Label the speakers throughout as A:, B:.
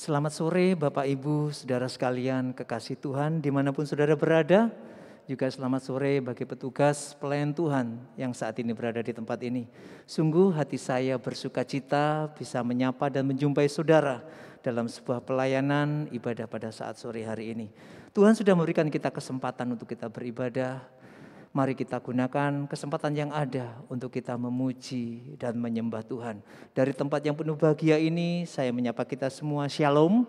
A: Selamat sore Bapak Ibu, Saudara sekalian kekasih Tuhan dimanapun saudara berada. Juga selamat sore bagi petugas pelayan Tuhan yang saat ini berada di tempat ini. Sungguh hati saya bersuka cita bisa menyapa dan menjumpai saudara dalam sebuah pelayanan ibadah pada saat sore hari ini. Tuhan sudah memberikan kita kesempatan untuk kita beribadah. Mari kita gunakan kesempatan yang ada untuk kita memuji dan menyembah Tuhan. Dari tempat yang penuh bahagia ini, saya menyapa kita semua shalom.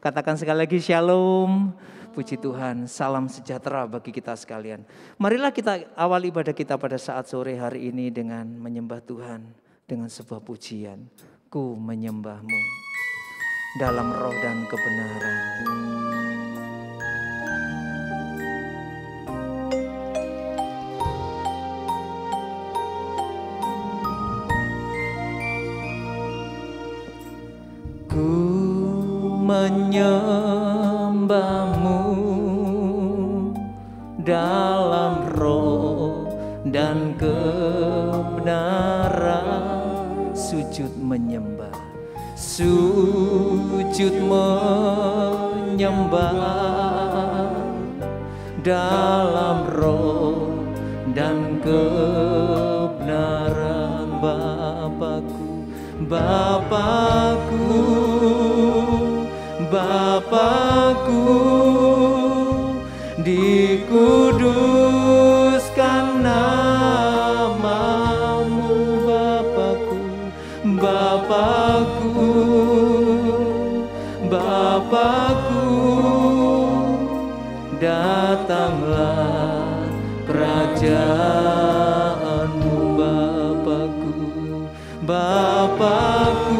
A: Katakan sekali lagi shalom. Puji Tuhan, salam sejahtera bagi kita sekalian. Marilah kita awal ibadah kita pada saat sore hari ini dengan menyembah Tuhan. Dengan sebuah pujian, ku menyembahmu dalam roh dan kebenaran. Menyembahmu dalam roh dan kebenaran, sujud menyembah, sujud menyembah dalam roh dan kebenaran. Bapakku, Bapakku, Bapakku, dikuduskan namamu. Bapakku, Bapakku, Bapakku, datanglah kerajaanmu. Bapakku, Bapakku,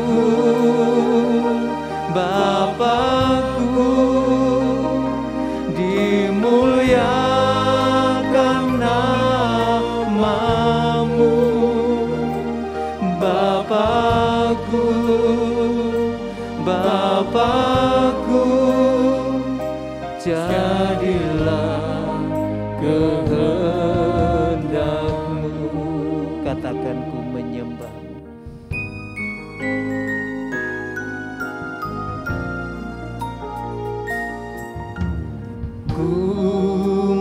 A: Bapakku, dimuliakan namamu. Bapakku, Bapakku, jadilah kehendakmu. Katakan ku menyembahmu. Ku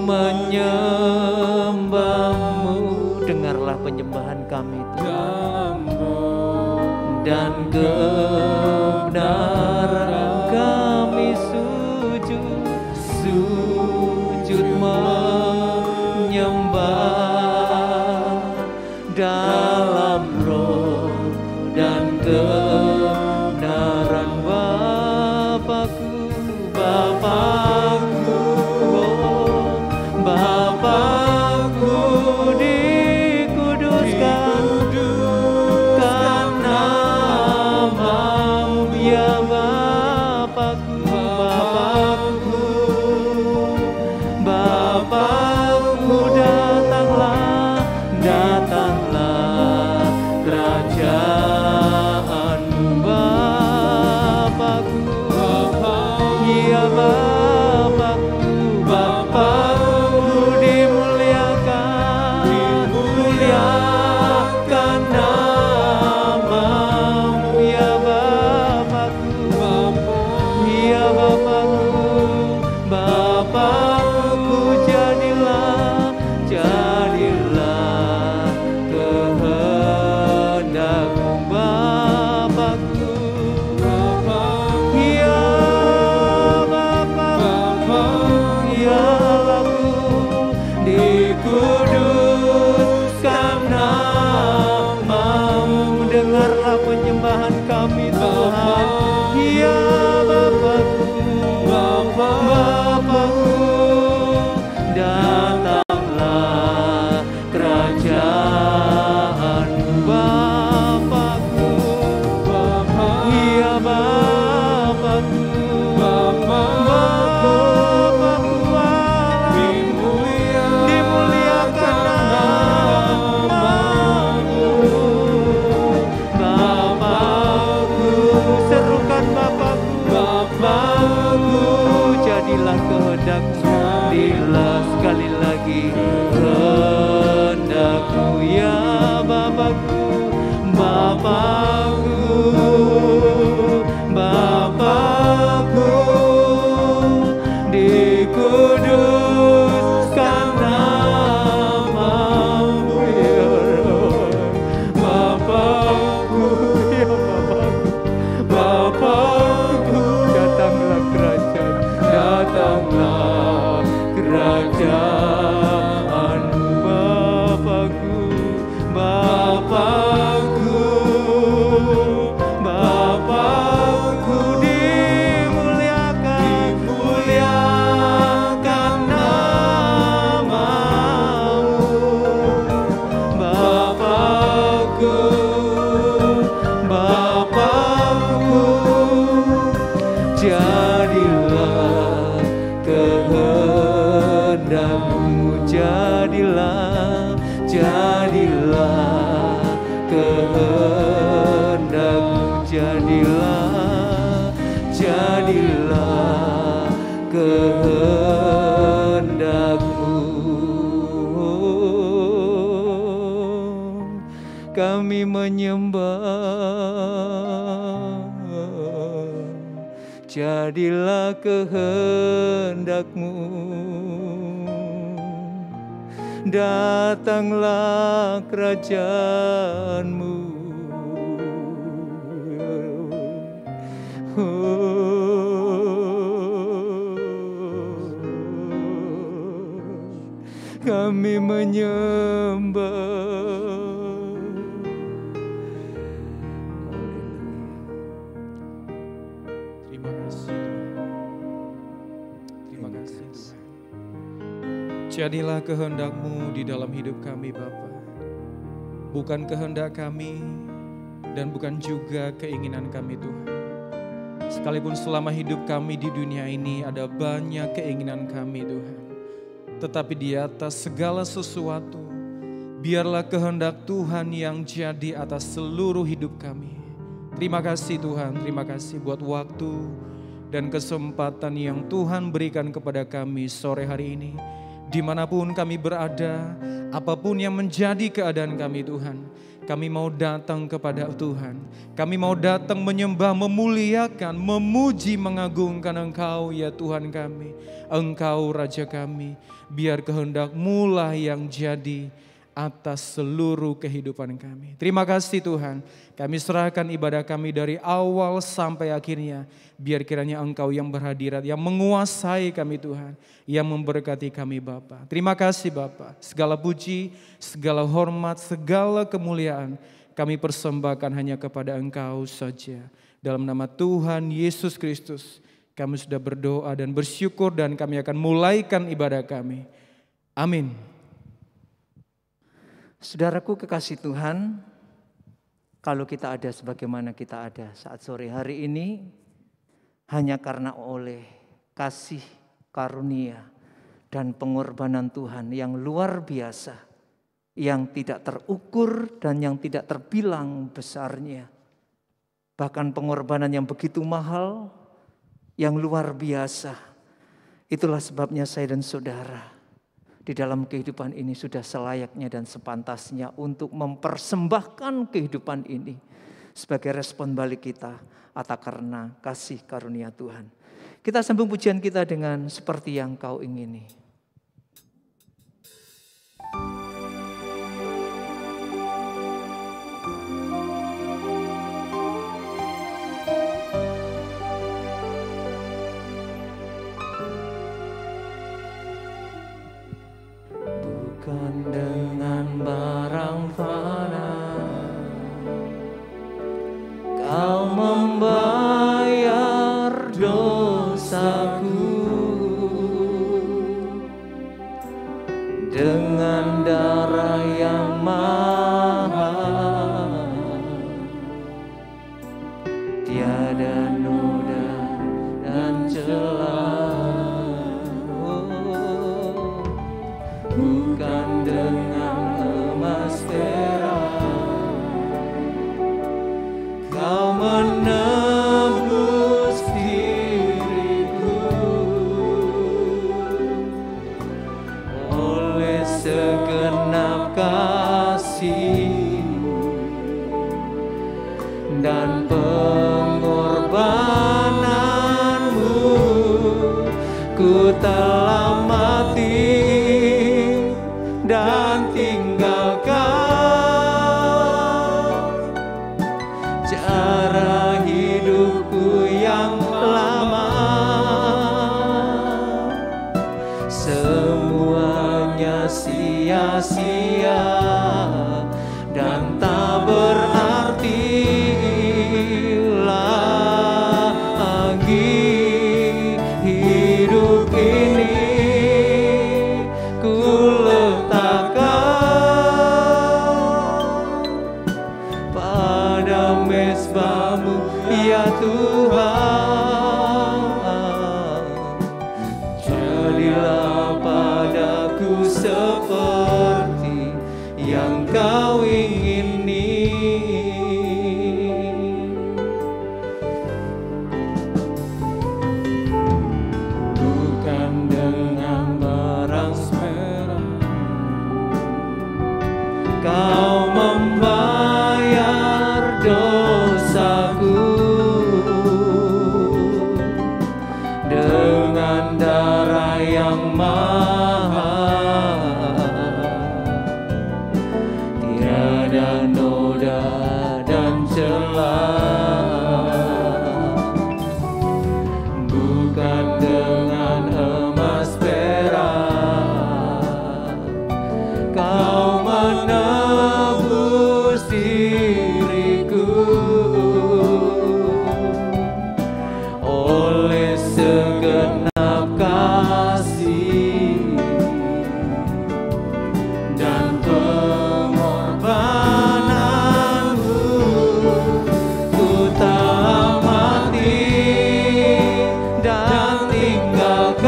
A: menyembahmu, dengarlah penyembahan kami Tuhan, dan kebenaran kami sujud, sujud menyembah dalam roh dan kebenaran. Bapakku, Bapakku, Bapakku, dikuduskan namamu. Ya Bapakku, Bapakku, Bapakku, datanglah, datanglah kerajaanmu. Bapakku, ya Bapakku, Bapakku, dimuliakan, dimuliakan namamu. Ya Bapakku, ya Bapakku, Bapakku, jadilah, jadilah kehendakmu. Bapakku, ya dikuduskan namamu. Dengarlah penyembahan kami Tuhan. Ya Bapakku, Bapakku, datanglah kerajaanmu. Bapakku, ya Bapakku, Bapakku, dimuliakan namamu. Bapakku, serukan Bapakku, Bapakku, jadilah kehendakmu. Jadilah sekali lagi kehendakmu. Ya Bapakku, Bapakku, Bapakku, jadilah, jadilah kehendak-Mu. Kami menyembah, jadilah kehendak-Mu. Datanglah kerajaan-Mu. Kami menyembah.
B: Terima kasih. Terima kasih Tuhan. Jadilah kehendak-Mu di dalam hidup kami Bapa. Bukan kehendak kami dan bukan juga keinginan kami Tuhan. Sekalipun selama hidup kami di dunia ini ada banyak keinginan kami Tuhan. Tetapi di atas segala sesuatu, biarlah kehendak Tuhan yang jadi atas seluruh hidup kami. Terima kasih Tuhan, terima kasih buat waktu dan kesempatan yang Tuhan berikan kepada kami sore hari ini. Dimanapun kami berada, apapun yang menjadi keadaan kami Tuhan, kami mau datang kepada Tuhan. Kami mau datang menyembah, memuliakan, memuji, mengagungkan Engkau ya Tuhan kami. Engkau Raja kami. Biar kehendak-Mu lah yang jadi atas seluruh kehidupan kami. Terima kasih Tuhan. Kami serahkan ibadah kami dari awal sampai akhirnya. Biar kiranya Engkau yang berhadirat, yang menguasai kami Tuhan. Yang memberkati kami Bapa. Terima kasih Bapa. Segala puji, segala hormat, segala kemuliaan kami persembahkan hanya kepada Engkau saja. Dalam nama Tuhan Yesus Kristus kami sudah berdoa dan bersyukur dan kami akan mulaikan ibadah kami. Amin.
A: Saudaraku kekasih Tuhan, kalau kita ada sebagaimana kita ada saat sore hari ini, hanya karena oleh kasih karunia dan pengorbanan Tuhan yang luar biasa, yang tidak terukur dan yang tidak terbilang besarnya. Bahkan pengorbanan yang begitu mahal, yang luar biasa. Itulah sebabnya saya dan saudara di dalam kehidupan ini sudah selayaknya dan sepantasnya untuk mempersembahkan kehidupan ini sebagai respon balik kita atas karena kasih karunia Tuhan. Kita sambung pujian kita dengan seperti yang Kau ingini. Bukan dengan barang fana Kau membayar dosaku, dengan darah yang mahal, tiada noda dan celah. Bukan dengan emas perak Kau menebus diriku, oleh segenap kasih dan pengorbananmu, ku telah mati dan tinggalkan cara hidupku yang lama. Semuanya sia-sia dan tak berarti lagi hidup ini. Ya Tuhan, jadilah padaku seperti yang Kau ingini. celah, bukan dengan emas perak Kau menebus diriku. Oleh segenap kasih dan pengorbananmu, ku tak mati dan tinggalkan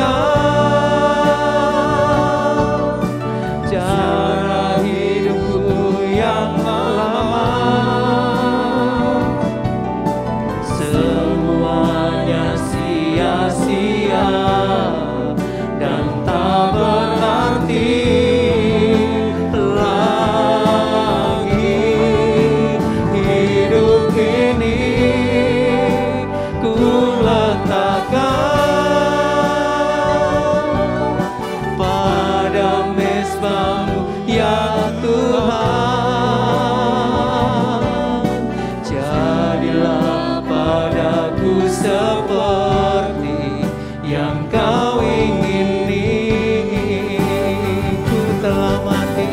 A: cara hidupku yang lama. Semuanya sia-sia dan tak berarti lagi. Hidup ini ku letakkan pada mezbah-Mu ya Tuhan. Jadilah padaku seperti yang Kau ingini. Ku telah mati,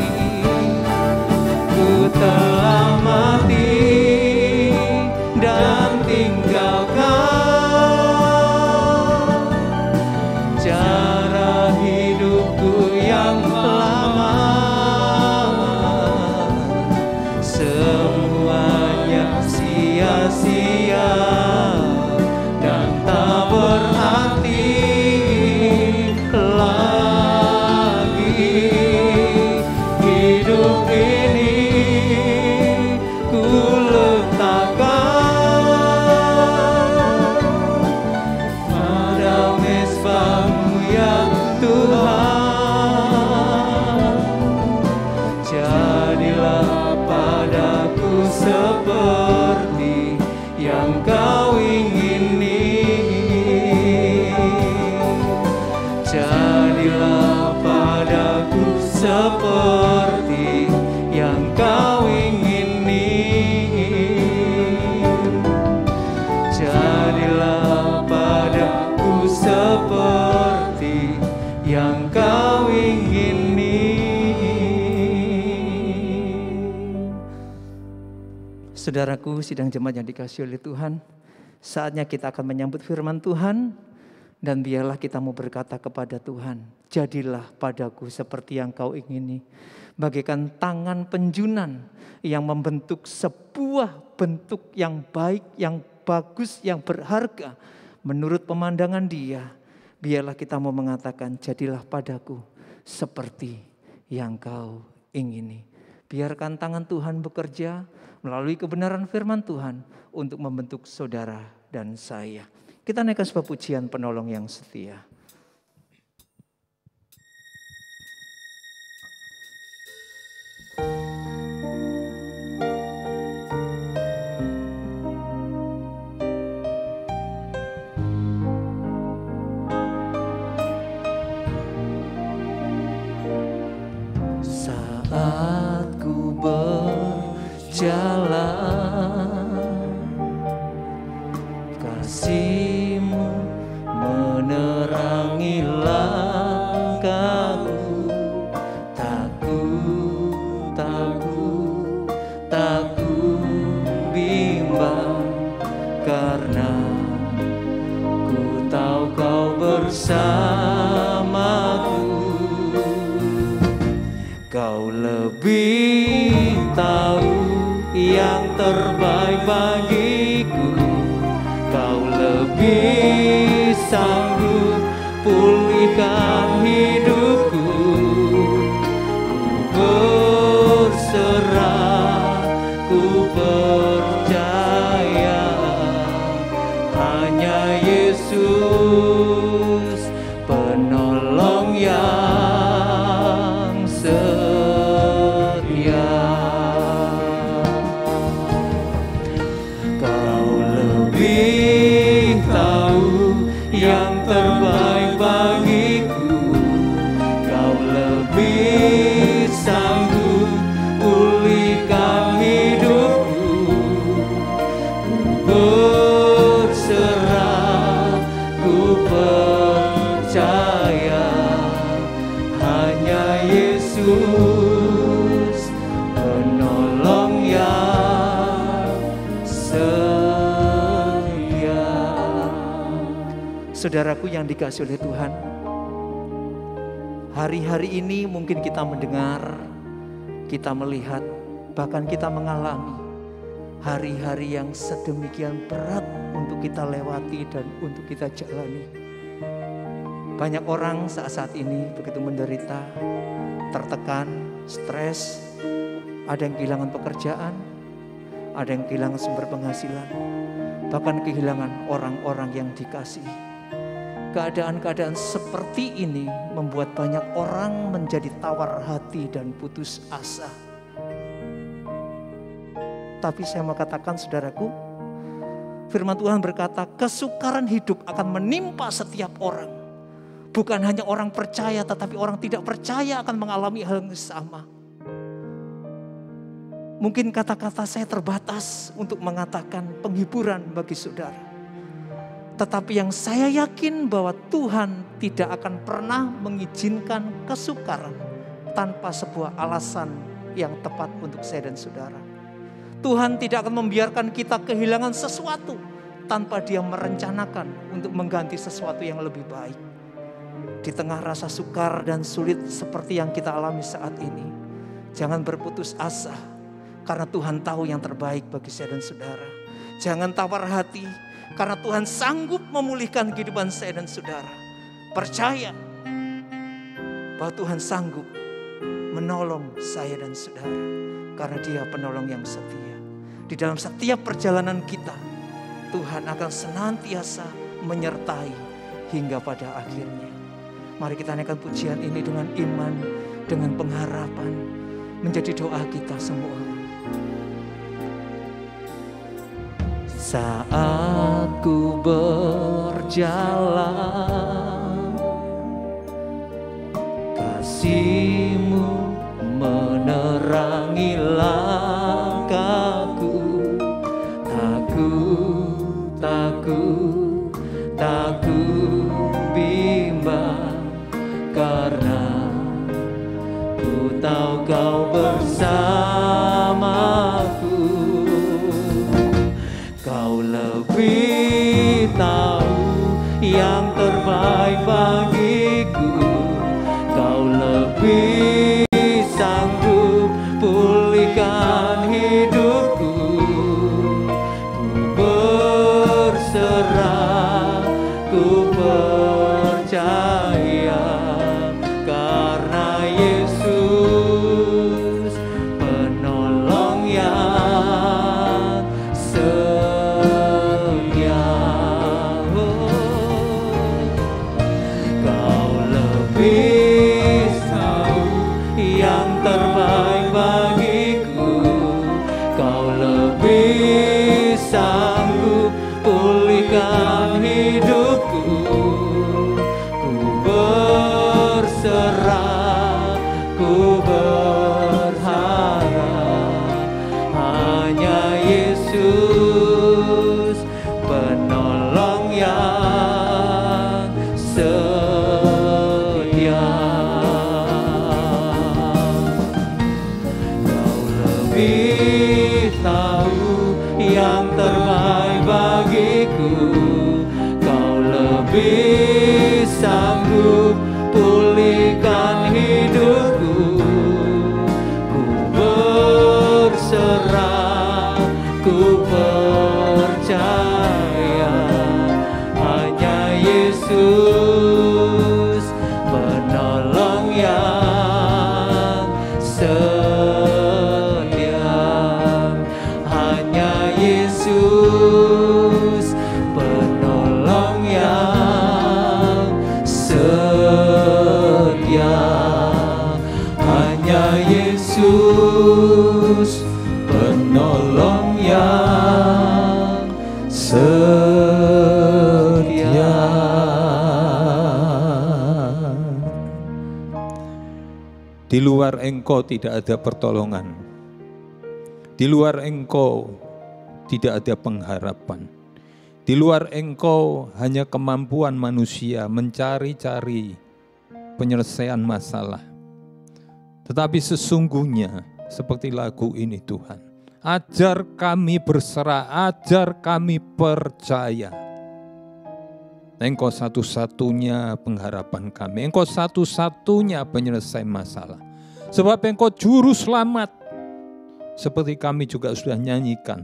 A: ku telah mati dan tinggalkan cara hidupku yang lama. Semuanya sia-sia dan tak berarti lagi. Hidup ini ku letakkan pada mezbah-Mu ya Tuhan. Jadilah padaku seperti yang Kau ingini. Jadilah padaku seperti yang Kau ingini. Jadilah padaku seperti yang Kau ingini. Saudaraku, sidang jemaat yang dikasihi oleh Tuhan, saatnya kita akan menyambut firman Tuhan. Dan biarlah kita mau berkata kepada Tuhan, jadilah padaku seperti yang Kau ingini. Bagaikan tangan penjunan yang membentuk sebuah bentuk yang baik, yang bagus, yang berharga menurut pemandangan Dia. Biarlah kita mau mengatakan, jadilah padaku seperti yang Kau ingini. Biarkan tangan Tuhan bekerja melalui kebenaran firman Tuhan untuk membentuk saudara dan saya. Kita naikkan sebuah pujian penolong yang setia. Saat ku berjalan, kasih-Mu menerangi langkahku. Tak ku bimbang, karena ku tahu Kau bersamaku. Kau lebih tahu yang terbaik bagiku. Kau lebih sanggup pulihkan hidupku. Ku berserah, ku percaya, hanya Yesus penolong yang setia. Kau lebih tahu yang terbaik bagiku. Kau lebih sanggup pulihkan hidupku. Saudaraku yang dikasihi oleh Tuhan, hari-hari ini mungkin kita mendengar, kita melihat, bahkan kita mengalami hari-hari yang sedemikian berat untuk kita lewati dan untuk kita jalani. Banyak orang saat-saat ini begitu menderita, tertekan, stres, ada yang kehilangan pekerjaan, ada yang kehilangan sumber penghasilan, bahkan kehilangan orang-orang yang dikasihi. Keadaan-keadaan seperti ini membuat banyak orang menjadi tawar hati dan putus asa. Tapi saya mau katakan saudaraku, firman Tuhan berkata kesukaran hidup akan menimpa setiap orang. Bukan hanya orang percaya tetapi orang tidak percaya akan mengalami hal yang sama. Mungkin kata-kata saya terbatas untuk mengatakan penghiburan bagi saudara. Tetapi yang saya yakin bahwa Tuhan tidak akan pernah mengizinkan kesukaran tanpa sebuah alasan yang tepat untuk saya dan saudara. Tuhan tidak akan membiarkan kita kehilangan sesuatu tanpa Dia merencanakan untuk mengganti sesuatu yang lebih baik. Di tengah rasa sukar dan sulit seperti yang kita alami saat ini, jangan berputus asa karena Tuhan tahu yang terbaik bagi saya dan saudara. Jangan tawar hati karena Tuhan sanggup memulihkan kehidupan saya dan saudara. Percaya bahwa Tuhan sanggup menolong saya dan saudara. Karena Dia penolong yang setia. Di dalam setiap perjalanan kita, Tuhan akan senantiasa menyertai hingga pada akhirnya. Mari kita naikkan pujian ini dengan iman, dengan pengharapan. Menjadi doa kita semua. Saat ku berjalan, kasih-Mu menerangi langkahku. Takut bimbang, karena ku tahu Kau bersamaku. Kau lebih tahu yang terbaik bagiku. Kau lebih sanggup pulihkan hidupku. Ku berserah, ku percaya, karena Yesus penolong yang setia. Kau lebih tahu yang terbaik bagiku. Kau lebih sanggup pulihkan hidupku. Ku berserah, ku berharap hanya Yesus penolong yang setia. Kau lebih tahu yang terbaik bagiku. Kau lebih sanggup pulihkan hidupku. Ku berserah, ku percaya hanya Yesus penolong yang setia. Hanya Yesus penolong yang setia. Hanya Yesus penolong yang setia.
C: Di luar Engkau tidak ada pertolongan. Di luar Engkau tidak ada pengharapan. Di luar Engkau hanya kemampuan manusia mencari-cari penyelesaian masalah. Tetapi sesungguhnya seperti lagu ini Tuhan, ajar kami berserah, ajar kami percaya. Engkau satu-satunya pengharapan kami. Engkau satu-satunya penyelesai masalah. Sebab Engkau juru selamat. Seperti kami juga sudah nyanyikan.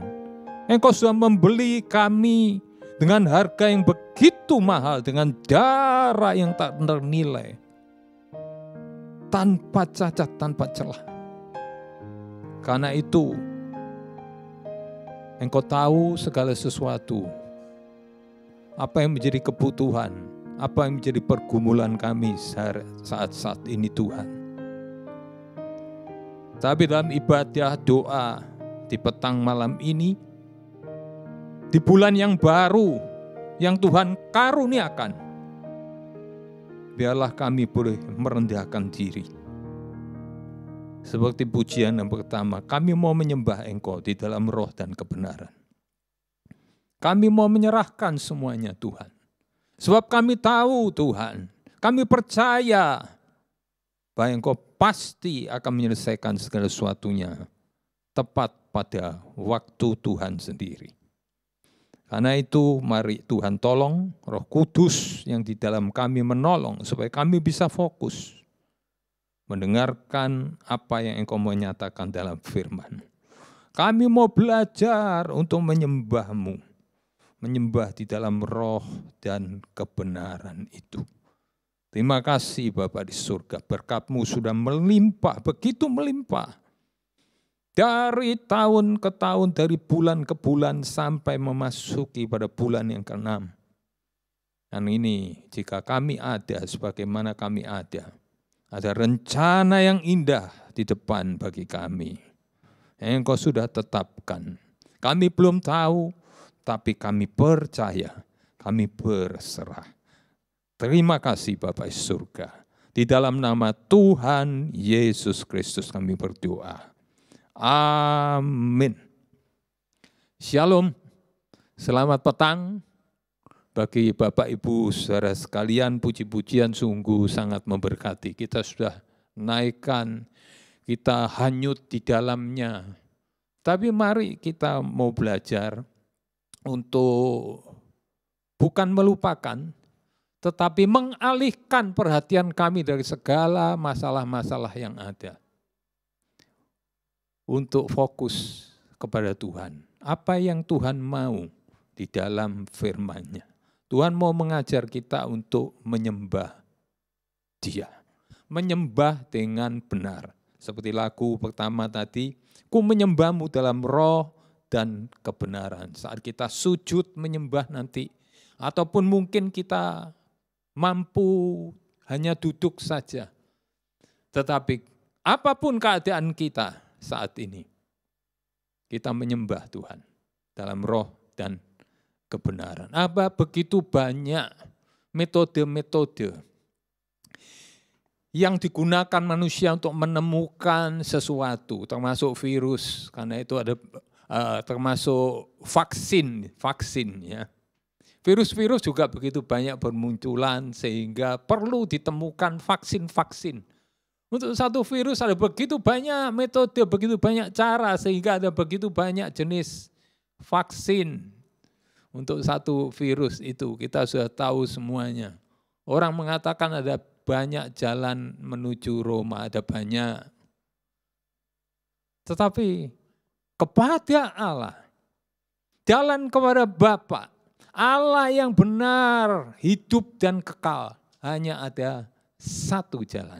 C: Engkau sudah membeli kami dengan harga yang begitu mahal. Dengan darah yang tak ternilai. Tanpa cacat, tanpa celah. Karena itu, Engkau tahu segala sesuatu. Apa yang menjadi kebutuhan, apa yang menjadi pergumulan kami saat ini Tuhan. Tapi dalam ibadah doa di petang malam ini, di bulan yang baru yang Tuhan karuniakan, biarlah kami boleh merendahkan diri. Seperti pujian yang pertama, kami mau menyembah Engkau di dalam roh dan kebenaran. Kami mau menyerahkan semuanya Tuhan. Sebab kami tahu Tuhan, kami percaya bahwa Engkau pasti akan menyelesaikan segala sesuatunya tepat pada waktu Tuhan sendiri. Karena itu mari Tuhan tolong Roh Kudus yang di dalam kami menolong supaya kami bisa fokus mendengarkan apa yang Engkau mau nyatakan dalam firman. Kami mau belajar untuk menyembah-Mu, menyembah di dalam roh dan kebenaran itu. Terima kasih Bapa di surga, berkat-Mu sudah melimpah, begitu melimpah. Dari tahun ke tahun, dari bulan ke bulan sampai memasuki pada bulan yang ke-6. Dan ini jika kami ada sebagaimana kami ada rencana yang indah di depan bagi kami. Yang Engkau sudah tetapkan. Kami belum tahu, tapi kami percaya, kami berserah. Terima kasih Bapa di surga. Di dalam nama Tuhan Yesus Kristus kami berdoa. Amin. Shalom. Selamat petang. Bagi Bapak Ibu saudara sekalian, puji-pujian sungguh sangat memberkati. Kita sudah naikkan, kita hanyut di dalamnya. Tapi mari kita mau belajar untuk bukan melupakan, tetapi mengalihkan perhatian kami dari segala masalah-masalah yang ada. Untuk fokus kepada Tuhan. Apa yang Tuhan mau di dalam firman-Nya. Tuhan mau mengajar kita untuk menyembah Dia. Menyembah dengan benar. Seperti lagu pertama tadi, ku menyembah-Mu dalam roh dan kebenaran. Saat kita sujud menyembah nanti, ataupun mungkin kita mampu hanya duduk saja. Tetapi apapun keadaan kita saat ini, kita menyembah Tuhan dalam roh dan kebenaran. Apa begitu banyak metode-metode yang digunakan manusia untuk menemukan sesuatu, termasuk virus, karena itu ada termasuk vaksin ya. Virus-virus juga begitu banyak bermunculan sehingga perlu ditemukan vaksin-vaksin. Untuk satu virus ada begitu banyak metode, begitu banyak cara sehingga ada begitu banyak jenis vaksin. Untuk satu virus itu kita sudah tahu semuanya. Orang mengatakan ada banyak jalan menuju Roma, ada banyak. Tetapi kepada Allah, jalan kepada Bapa, Allah yang benar, hidup dan kekal, hanya ada satu jalan.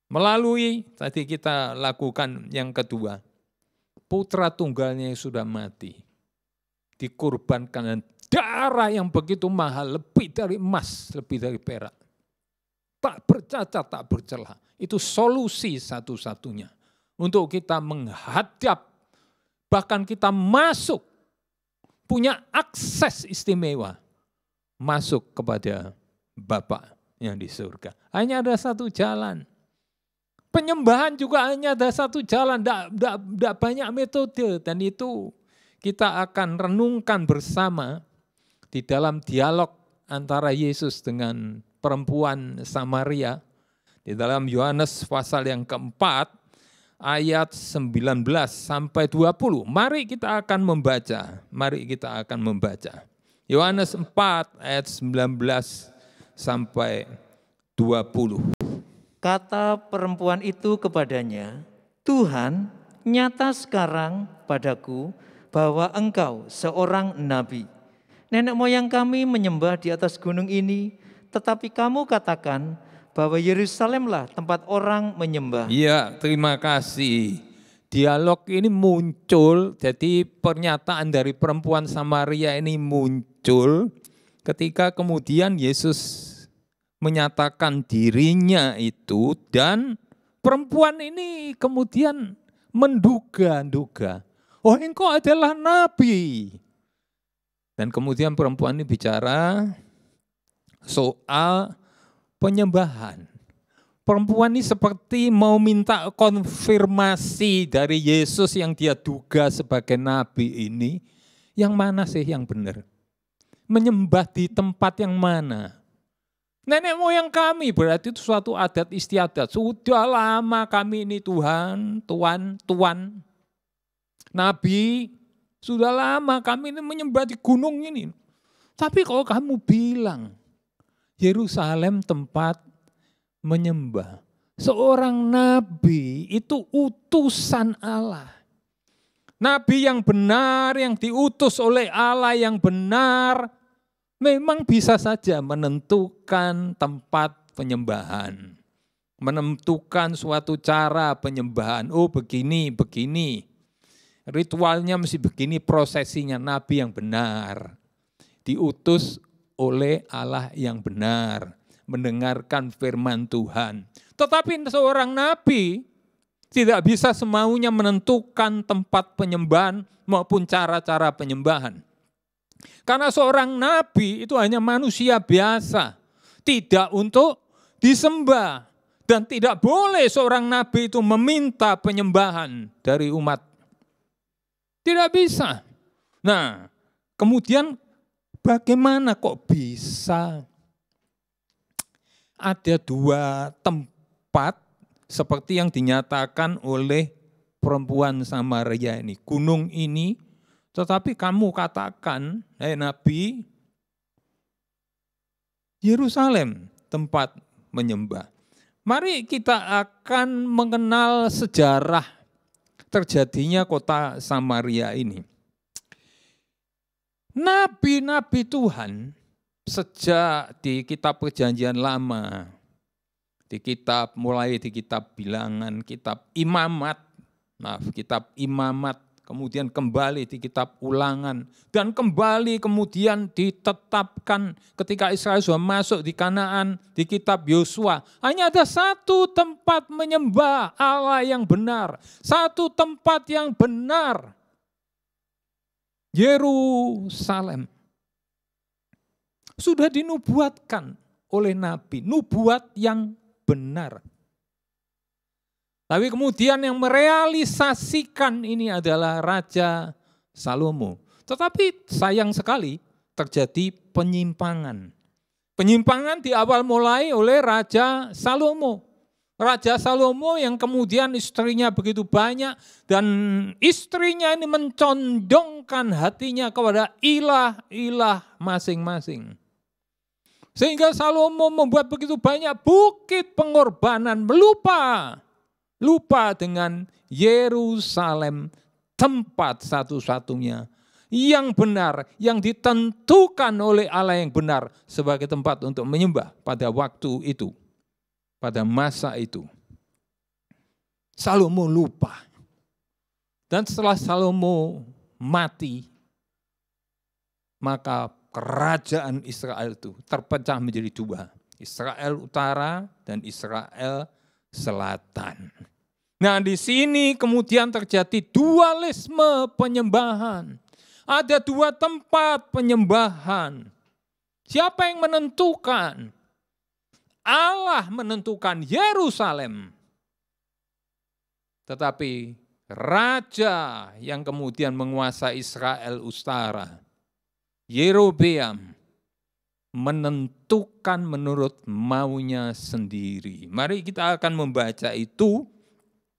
C: Melalui, tadi kita lakukan yang kedua, putra tunggalnya yang sudah mati. Dikorbankan dan darah yang begitu mahal, lebih dari emas, lebih dari perak. Tak bercacat, tak bercelah. Itu solusi satu-satunya. Untuk kita menghadap, bahkan kita masuk, punya akses istimewa. Masuk kepada Bapa yang di surga. Hanya ada satu jalan. Penyembahan juga hanya ada satu jalan, tidak banyak metode. Dan itu kita akan renungkan bersama di dalam dialog antara Yesus dengan perempuan Samaria. Di dalam Yohanes pasal yang keempat, ayat 19 sampai 20. Mari kita akan membaca. Yohanes 4 ayat 19 sampai 20.
A: Kata perempuan itu kepadanya, Tuhan, nyata sekarang padaku bahwa engkau seorang nabi. Nenek moyang kami menyembah di atas gunung ini, tetapi kamu katakan bahwa Yerusalemlah tempat orang menyembah.
C: Iya, terima kasih. Dialog ini muncul, jadi pernyataan dari perempuan Samaria ini muncul ketika kemudian Yesus menyatakan dirinya itu, dan perempuan ini kemudian menduga-duga, oh engkau adalah nabi. Dan kemudian perempuan ini bicara soal penyembahan. Perempuan ini seperti mau minta konfirmasi dari Yesus yang dia duga sebagai nabi ini, yang mana sih yang benar? Menyembah di tempat yang mana? Nenek moyang kami berarti itu suatu adat istiadat. Sudah lama kami ini Tuhan, Tuan, Nabi, sudah lama kami ini menyembah di gunung ini. Tapi kalau kamu bilang Yerusalem tempat menyembah, seorang nabi itu utusan Allah. Nabi yang benar, yang diutus oleh Allah yang benar, memang bisa saja menentukan tempat penyembahan. Menentukan suatu cara penyembahan. Oh begini. Ritualnya mesti begini, prosesinya. Nabi yang benar. Diutus oleh Allah yang benar. Mendengarkan firman Tuhan. Tetapi seorang nabi tidak bisa semaunya menentukan tempat penyembahan maupun cara-cara penyembahan. Karena seorang nabi itu hanya manusia biasa, tidak untuk disembah. Dan tidak boleh seorang nabi itu meminta penyembahan dari umat. Tidak bisa. Nah, kemudian bagaimana kok bisa ada dua tempat seperti yang dinyatakan oleh perempuan Samaria ini. Gunung ini, tetapi kamu katakan, Nabi, Yerusalem tempat menyembah. Mari kita akan mengenal sejarah terjadinya kota Samaria ini. Nabi-nabi Tuhan sejak di kitab Perjanjian Lama, mulai di kitab Bilangan, kitab Imamat, kemudian kembali di kitab Ulangan, dan kembali kemudian ditetapkan ketika Israel sudah masuk di Kanaan di kitab Yosua. Hanya ada satu tempat menyembah Allah yang benar, satu tempat yang benar, Yerusalem. Sudah dinubuatkan oleh Nabi, nubuat yang benar. Tapi kemudian yang merealisasikan ini adalah Raja Salomo. Tetapi sayang sekali terjadi penyimpangan. Penyimpangan di awal mulai oleh Raja Salomo. Raja Salomo yang kemudian istrinya begitu banyak dan istrinya ini mencondongkan hatinya kepada ilah-ilah masing-masing. Sehingga Salomo membuat begitu banyak bukit pengorbanan, lupa dengan Yerusalem, tempat satu-satunya yang benar, yang ditentukan oleh Allah yang benar sebagai tempat untuk menyembah pada waktu itu, pada masa itu. Salomo lupa. Dan setelah Salomo mati, maka kerajaan Israel itu terpecah menjadi dua. Israel Utara dan Israel Selatan. Nah, di sini kemudian terjadi dualisme penyembahan. Ada dua tempat penyembahan. Siapa yang menentukan? Allah menentukan Yerusalem. Tetapi raja yang kemudian menguasai Israel Utara, Yerobeam, menentukan menurut maunya sendiri. Mari kita akan membaca itu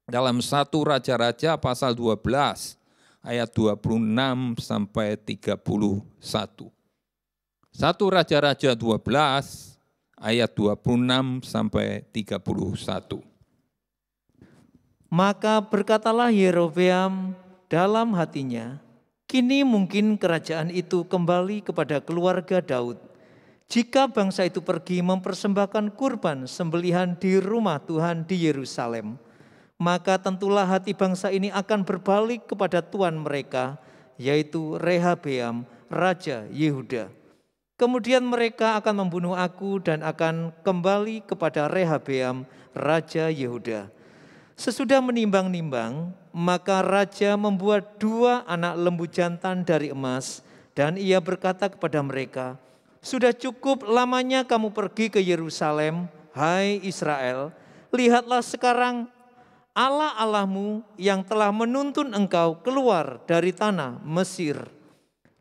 C: dalam 1 Raja-Raja pasal 12 ayat 26 sampai 31. 1 Raja-Raja 12 ayat 26 sampai 31.
A: Maka berkatalah Yerobeam dalam hatinya, kini mungkin kerajaan itu kembali kepada keluarga Daud. Jika bangsa itu pergi mempersembahkan kurban sembelihan di rumah Tuhan di Yerusalem, maka tentulah hati bangsa ini akan berbalik kepada tuan mereka, yaitu Rehabeam, Raja Yehuda. Kemudian mereka akan membunuh aku dan akan kembali kepada Rehabeam, Raja Yehuda. Sesudah menimbang-nimbang, maka raja membuat 2 anak lembu jantan dari emas, dan ia berkata kepada mereka, sudah cukup lamanya kamu pergi ke Yerusalem, hai Israel. Lihatlah sekarang Allah-Allahmu yang telah menuntun engkau keluar dari tanah Mesir.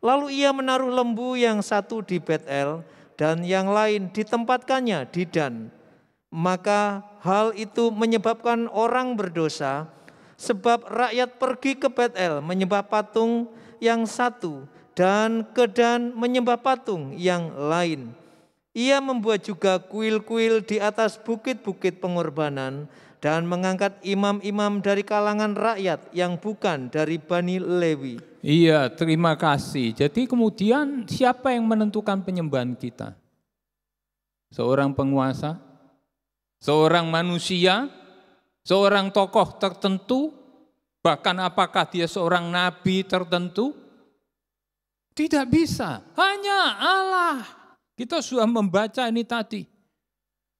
A: Lalu ia menaruh lembu yang satu di Betel dan yang lain ditempatkannya di Dan. Maka hal itu menyebabkan orang berdosa, sebab rakyat pergi ke Betel menyembah patung yang satu dan ke Dan menyembah patung yang lain. Ia membuat juga kuil-kuil di atas bukit-bukit pengorbanan dan mengangkat imam-imam dari kalangan rakyat yang bukan dari Bani Lewi.
C: Iya, terima kasih. Jadi kemudian siapa yang menentukan penyembahan kita? Seorang penguasa? Seorang manusia? Seorang tokoh tertentu? Bahkan apakah dia seorang nabi tertentu? Tidak bisa, hanya Allah. Kita sudah membaca ini tadi.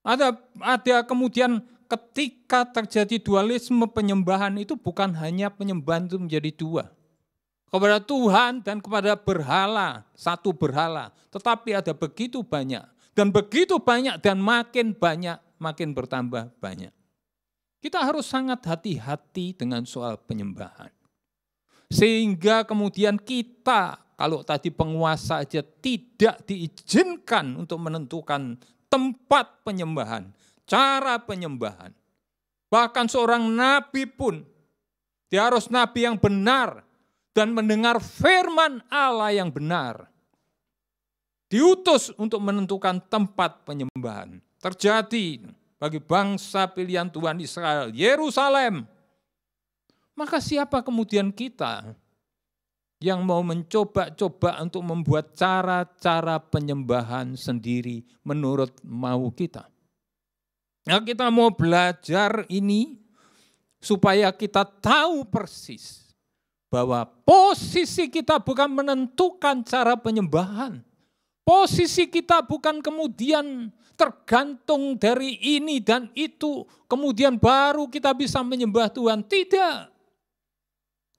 C: Ada kemudian ketika terjadi dualisme penyembahan itu bukan hanya penyembahan itu menjadi 2. Kepada Tuhan dan kepada berhala, satu berhala. Tetapi ada begitu banyak. Dan begitu banyak dan makin banyak, makin bertambah banyak. Kita harus sangat hati-hati dengan soal penyembahan. Sehingga kemudian kita, kalau tadi penguasa aja tidak diizinkan untuk menentukan tempat penyembahan, cara penyembahan. Bahkan seorang nabi pun, dia harus nabi yang benar dan mendengar firman Allah yang benar. Diutus untuk menentukan tempat penyembahan. Terjadi bagi bangsa pilihan Tuhan Israel, Yerusalem. Maka siapa kemudian kita yang mau mencoba-coba untuk membuat cara-cara penyembahan sendiri menurut mau kita? Nah, kita mau belajar ini supaya kita tahu persis bahwa posisi kita bukan menentukan cara penyembahan. Posisi kita bukan kemudian tergantung dari ini dan itu, kemudian baru kita bisa menyembah Tuhan. Tidak.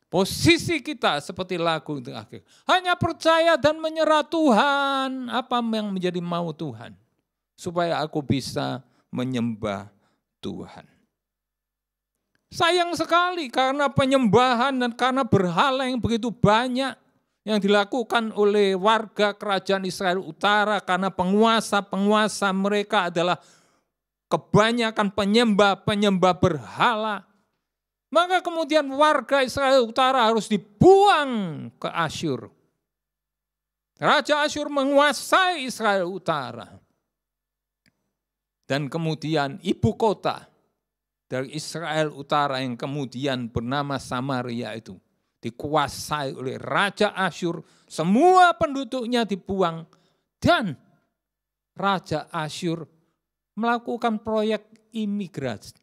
C: Posisi kita seperti lagu itu akhir. Hanya percaya dan menyerah Tuhan, apa yang menjadi mau Tuhan. Supaya aku bisa menyembah Tuhan. Sayang sekali karena penyembahan dan karena berhala yang begitu banyak yang dilakukan oleh warga kerajaan Israel Utara karena penguasa-penguasa mereka adalah kebanyakan penyembah berhala. Maka kemudian warga Israel Utara harus dibuang ke Asyur. Raja Asyur menguasai Israel Utara. Dan kemudian ibu kota dari Israel Utara yang kemudian bernama Samaria itu dikuasai oleh Raja Asyur, semua penduduknya dibuang, dan Raja Asyur melakukan proyek imigrasi.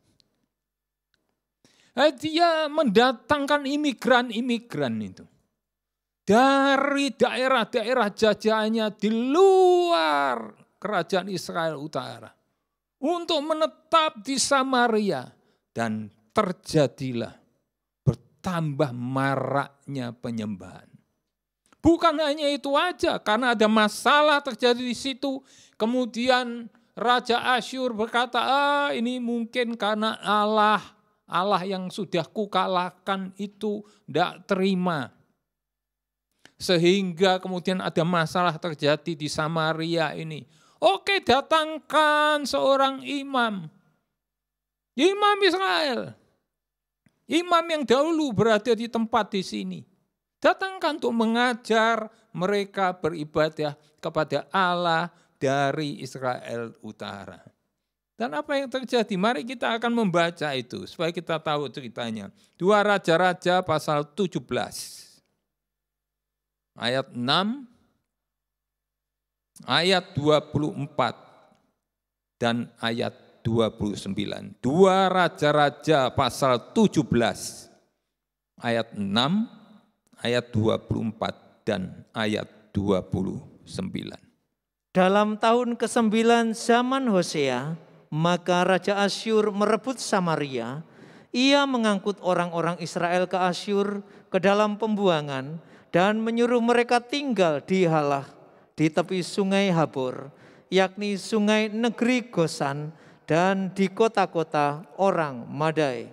C: Dia mendatangkan imigran-imigran itu dari daerah-daerah jajahannya di luar kerajaan Israel Utara untuk menetap di Samaria, dan terjadilah tambah maraknya penyembahan. Bukan hanya itu aja, karena ada masalah terjadi di situ. Kemudian Raja Asyur berkata, ini mungkin karena Allah yang sudah kukalahkan itu tidak terima. Sehingga kemudian ada masalah terjadi di Samaria ini. Oke, datangkan seorang imam. Imam Israel. Imam yang dahulu berada di tempat di sini. Datangkan untuk mengajar mereka beribadah kepada Allah dari Israel Utara. Dan apa yang terjadi? Mari kita akan membaca itu supaya kita tahu ceritanya. 2 Raja-Raja pasal 17. Ayat 6, ayat 24, dan ayat 29. 2 Raja-Raja pasal 17, ayat 6, ayat 24, dan ayat 29.
A: Dalam tahun ke-9 zaman Hosea, maka Raja Asyur merebut Samaria. Ia mengangkut orang-orang Israel ke Asyur ke dalam pembuangan dan menyuruh mereka tinggal di Halah di tepi sungai Habor, yakni sungai negeri Gosan, dan di kota-kota orang Madai.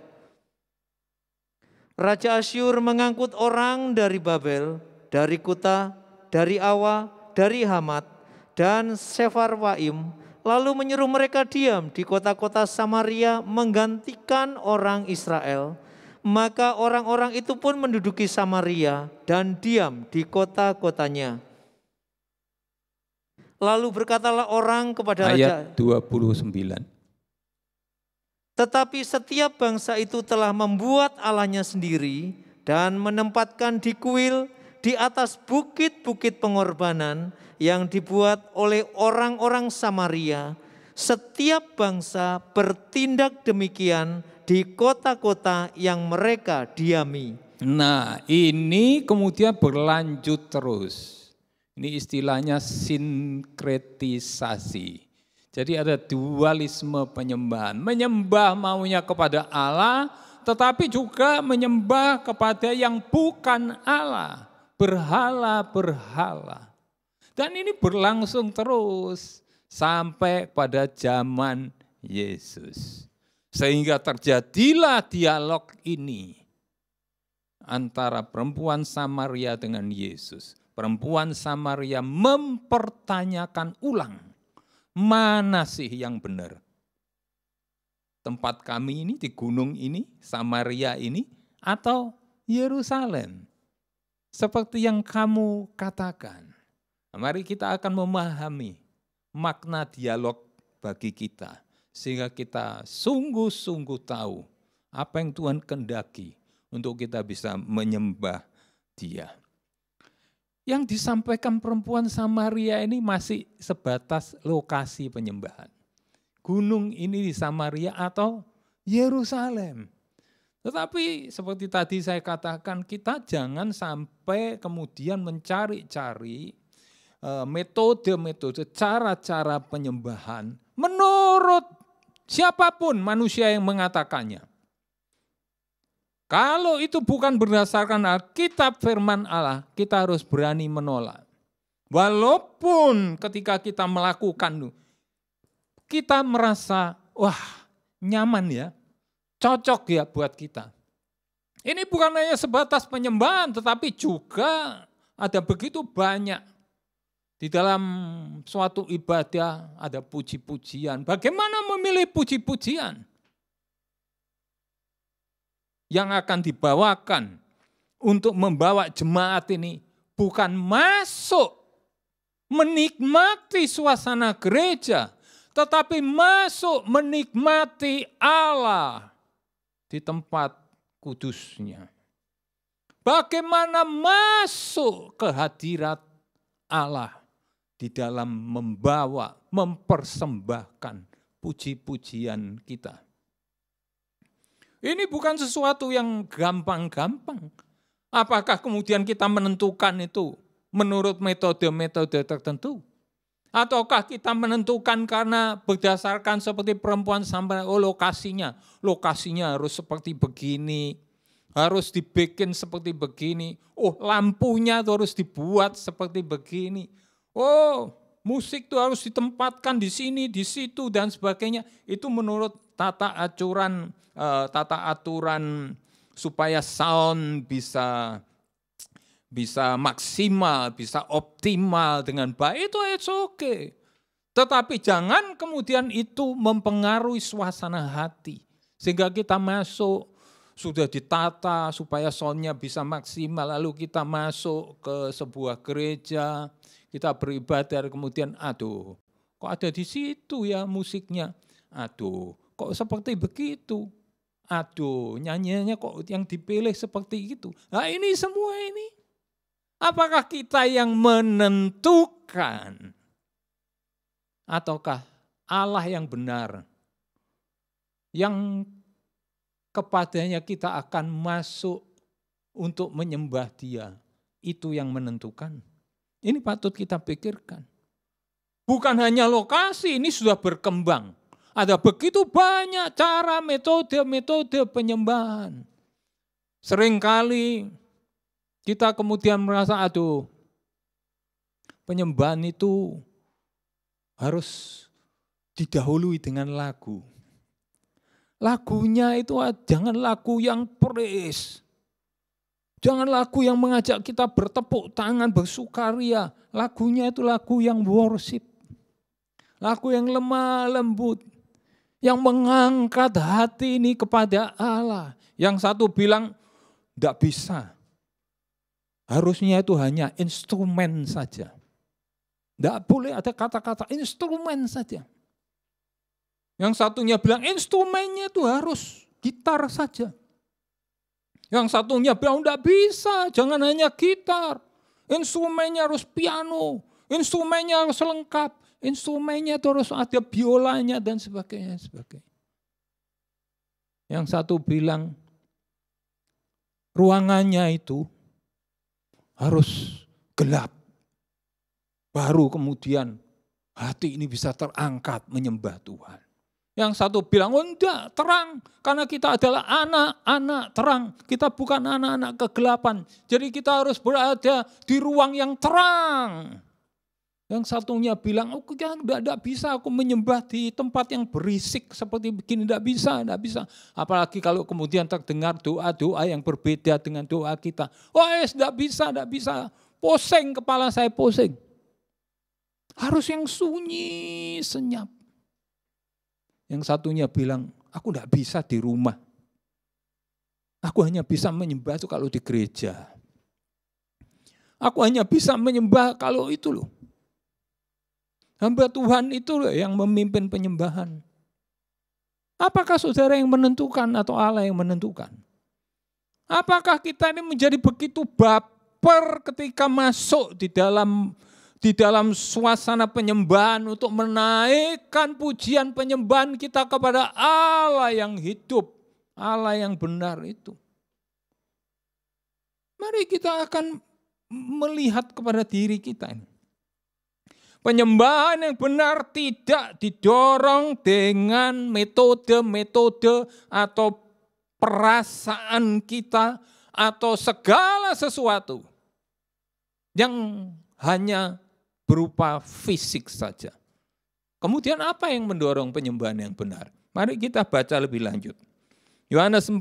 A: Raja Asyur mengangkut orang dari Babel, dari Kuta, dari Awa, dari Hamat, dan Sefarwaim, lalu menyuruh mereka diam di kota-kota Samaria menggantikan orang Israel. Maka orang-orang itu pun menduduki Samaria dan diam di kota-kotanya. Lalu berkatalah orang kepada
C: ayat 29.
A: Tetapi setiap bangsa itu telah membuat allahnya sendiri dan menempatkan di kuil di atas bukit-bukit pengorbanan yang dibuat oleh orang-orang Samaria. Setiap bangsa bertindak demikian di kota-kota yang mereka diami.
C: Nah, ini kemudian berlanjut terus. Ini istilahnya sinkretisasi. Jadi ada dualisme penyembahan. Menyembah maunya kepada Allah, tetapi juga menyembah kepada yang bukan Allah. Berhala-berhala. Dan ini berlangsung terus sampai pada zaman Yesus. Sehingga terjadilah dialog ini antara perempuan Samaria dengan Yesus. Perempuan Samaria mempertanyakan ulang, mana sih yang benar? Tempat kami ini di gunung ini, Samaria ini, atau Yerusalem? Seperti yang kamu katakan. Mari kita akan memahami makna dialog bagi kita. Sehingga kita sungguh-sungguh tahu apa yang Tuhan kehendaki untuk kita bisa menyembah Dia. Yang disampaikan perempuan Samaria ini masih sebatas lokasi penyembahan. Gunung ini di Samaria atau Yerusalem. Tetapi seperti tadi saya katakan, kita jangan sampai kemudian mencari-cari metode-metode, cara-cara penyembahan menurut siapapun manusia yang mengatakannya. Kalau itu bukan berdasarkan Alkitab firman Allah, kita harus berani menolak. Walaupun ketika kita melakukan, kita merasa, wah nyaman ya, cocok ya buat kita. Ini bukan hanya sebatas penyembahan, tetapi juga ada begitu banyak. Di dalam suatu ibadah ada puji-pujian. Bagaimana memilih puji-pujian yang akan dibawakan untuk membawa jemaat ini? Bukan masuk menikmati suasana gereja, tetapi masuk menikmati Allah di tempat kudusnya. Bagaimana masuk ke hadirat Allah di dalam membawa, mempersembahkan puji-pujian kita. Ini bukan sesuatu yang gampang-gampang. Apakah kemudian kita menentukan itu menurut metode-metode tertentu? Ataukah kita menentukan karena berdasarkan seperti perempuan sampai lokasinya harus seperti begini, harus dibikin seperti begini. Oh, lampunya itu harus dibuat seperti begini. Oh, musik itu harus ditempatkan di sini, di situ dan sebagainya. Itu menurut tata aturan supaya sound bisa maksimal, bisa optimal dengan baik, itu it's okay. Tetapi jangan kemudian itu mempengaruhi suasana hati. Sehingga kita masuk sudah ditata supaya soundnya bisa maksimal, lalu kita masuk ke sebuah gereja, kita beribadah, kemudian aduh, kok ada di situ ya musiknya, aduh, kok seperti begitu, aduh, nyanyiannya kok yang dipilih seperti itu. Nah ini semua ini, apakah kita yang menentukan, ataukah Allah yang benar, yang kepadanya kita akan masuk untuk menyembah Dia, itu yang menentukan. Ini patut kita pikirkan. Bukan hanya lokasi, ini sudah berkembang. Ada begitu banyak cara, metode penyembahan. Seringkali kita kemudian merasa, aduh, penyembahan itu harus didahului dengan lagu. Lagunya itu jangan lagu yang praise. Jangan lagu yang mengajak kita bertepuk tangan, bersukaria. Lagunya itu lagu yang worship. Lagu yang lemah lembut. Yang mengangkat hati ini kepada Allah. Yang satu bilang, enggak bisa. Harusnya itu hanya instrumen saja. Enggak boleh ada kata-kata instrumen saja. Yang satunya bilang instrumennya itu harus gitar saja. Yang satunya bilang enggak bisa, jangan hanya gitar. Instrumennya harus piano, instrumennya harus lengkap, instrumennya itu harus ada biolanya dan sebagainya. Yang satu bilang ruangannya itu harus gelap. Baru kemudian hati ini bisa terangkat menyembah Tuhan. Yang satu bilang, oh enggak, terang. Karena kita adalah anak-anak terang. Kita bukan anak-anak kegelapan. Jadi kita harus berada di ruang yang terang. Yang satunya bilang, oh enggak bisa aku menyembah di tempat yang berisik seperti begini. Enggak bisa. Apalagi kalau kemudian terdengar doa-doa yang berbeda dengan doa kita. Oh enggak bisa. Pusing, kepala saya pusing. Harus yang sunyi, senyap. Yang satunya bilang, aku enggak bisa di rumah. Aku hanya bisa menyembah itu kalau di gereja. Aku hanya bisa menyembah kalau itu loh. Hamba Tuhan itu loh yang memimpin penyembahan. Apakah saudara yang menentukan atau Allah yang menentukan? Apakah kita ini menjadi begitu baper ketika masuk di dalam suasana penyembahan untuk menaikkan pujian penyembahan kita kepada Allah yang hidup, Allah yang benar itu. Mari kita akan melihat kepada diri kita ini. Penyembahan yang benar tidak didorong dengan metode-metode atau perasaan kita atau segala sesuatu yang hanya berupa fisik saja. Kemudian apa yang mendorong penyembahan yang benar? Mari kita baca lebih lanjut. Yohanes 4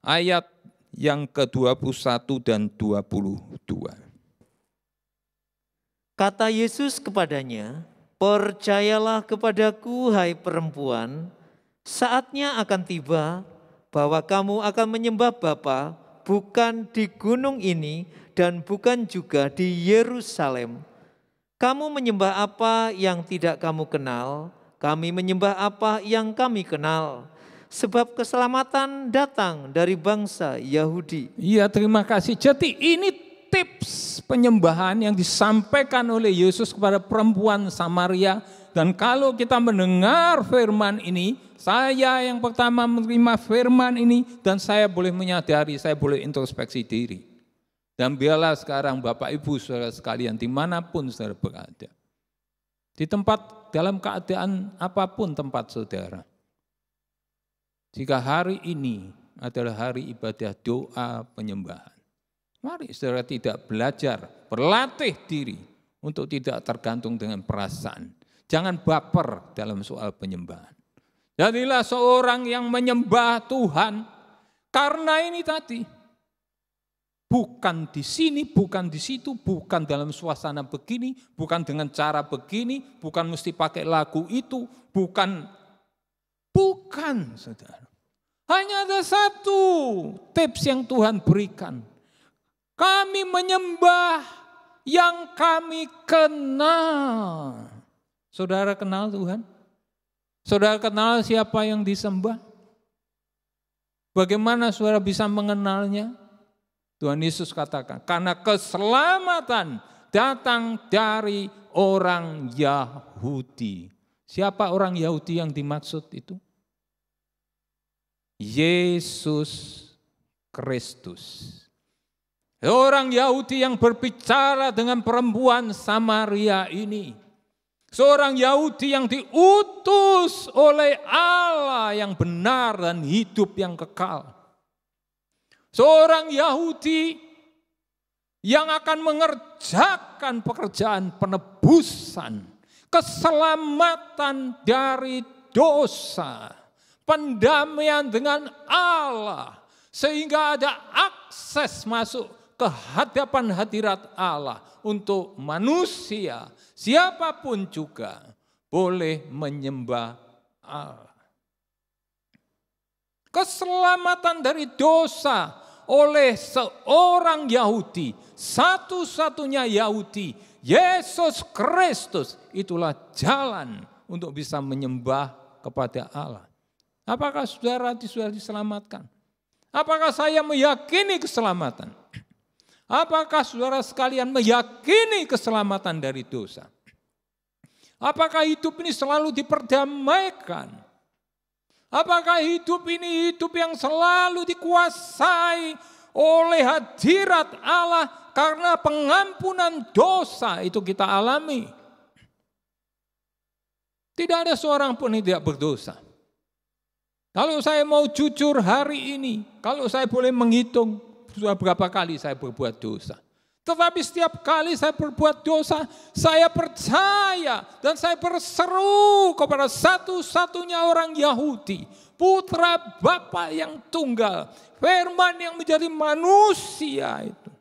C: ayat yang ke-21 dan 22.
A: Kata Yesus kepadanya, percayalah kepadaku hai perempuan, saatnya akan tiba bahwa kamu akan menyembah Bapa bukan di gunung ini dan bukan juga di Yerusalem. Kamu menyembah apa yang tidak kamu kenal, kami menyembah apa yang kami kenal. Sebab keselamatan datang dari bangsa Yahudi.
C: Iya, terima kasih. Jadi ini tips penyembahan yang disampaikan oleh Yesus kepada perempuan Samaria. Dan kalau kita mendengar firman ini, saya yang pertama menerima firman ini dan saya boleh menyadari, saya boleh introspeksi diri. Dan biarlah sekarang Bapak Ibu saudara sekalian dimanapun saudara berada. Di tempat, dalam keadaan apapun tempat saudara. Jika hari ini adalah hari ibadah doa penyembahan. Mari saudara tidak belajar, berlatih diri untuk tidak tergantung dengan perasaan. Jangan baper dalam soal penyembahan. Jadilah seorang yang menyembah Tuhan karena ini tadi. Bukan di sini, bukan di situ, bukan dalam suasana begini, bukan dengan cara begini, bukan mesti pakai lagu itu, bukan saudara. Hanya ada satu tips yang Tuhan berikan. Kami menyembah yang kami kenal. Saudara kenal Tuhan? Saudara kenal siapa yang disembah? Bagaimana saudara bisa mengenalnya? Tuhan Yesus katakan, karena keselamatan datang dari orang Yahudi. Siapa orang Yahudi yang dimaksud itu? Yesus Kristus. Orang Yahudi yang berbicara dengan perempuan Samaria ini. Seorang Yahudi yang diutus oleh Allah yang benar dan hidup yang kekal. Seorang Yahudi yang akan mengerjakan pekerjaan penebusan, keselamatan dari dosa, pendamaian dengan Allah, sehingga ada akses masuk ke hadapan hadirat Allah untuk manusia, siapapun juga boleh menyembah Allah. Keselamatan dari dosa oleh seorang Yahudi, satu-satunya Yahudi, Yesus Kristus, itulah jalan untuk bisa menyembah kepada Allah. Apakah saudara sudah diselamatkan? Apakah saya meyakini keselamatan? Apakah saudara sekalian meyakini keselamatan dari dosa? Apakah hidup ini selalu diperdamaikan? Apakah hidup ini hidup yang selalu dikuasai oleh hadirat Allah karena pengampunan dosa itu kita alami? Tidak ada seorang pun yang tidak berdosa. Kalau saya mau jujur hari ini, kalau saya boleh menghitung sudah berapa kali saya berbuat dosa. Tetapi setiap kali saya berbuat dosa, saya percaya dan saya berseru kepada satu-satunya orang Yahudi, putra Bapa yang tunggal, firman yang menjadi manusia itu.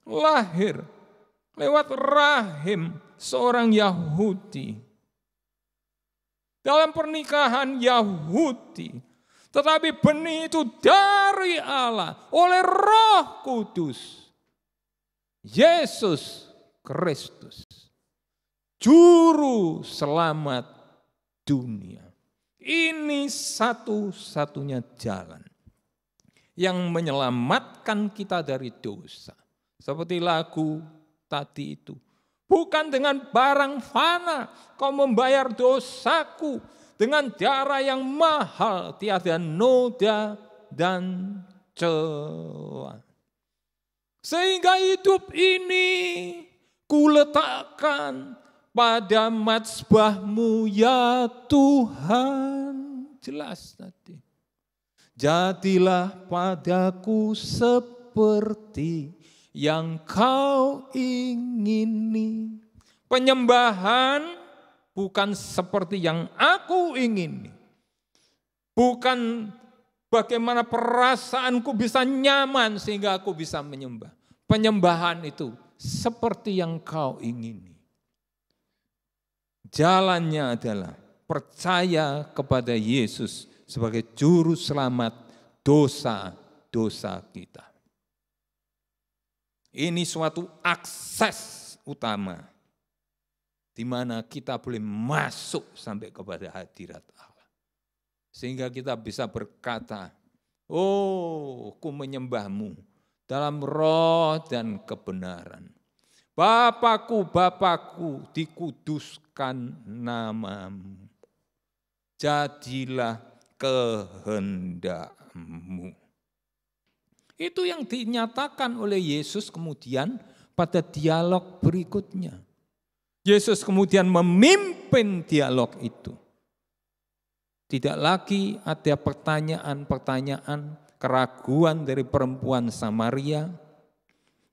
C: Lahir lewat rahim seorang Yahudi. Dalam pernikahan Yahudi. Tetapi benih itu dari Allah oleh Roh Kudus. Yesus Kristus. Juru selamat dunia. Ini satu-satunya jalan yang menyelamatkan kita dari dosa. Seperti lagu tadi itu. Bukan dengan barang fana kau membayar dosaku. Dengan darah yang mahal, tiada noda dan celah. Sehingga hidup ini kuletakkan pada mazbahmu ya Tuhan. Jelas tadi. Jadilah padaku seperti yang kau ingini. Penyembahan bukan seperti yang aku ingini. Bukan bagaimana perasaanku bisa nyaman sehingga aku bisa menyembah. Penyembahan itu seperti yang kau ingini. Jalannya adalah percaya kepada Yesus sebagai juru selamat dosa-dosa kita. Ini suatu akses utama di mana kita boleh masuk sampai kepada hadirat Allah. Sehingga kita bisa berkata, oh, ku menyembahmu dalam roh dan kebenaran. Bapakku, Bapakku, dikuduskan namamu. Jadilah kehendakmu. Itu yang dinyatakan oleh Yesus kemudian pada dialog berikutnya. Yesus kemudian memimpin dialog itu. Tidak lagi ada pertanyaan-pertanyaan, keraguan dari perempuan Samaria.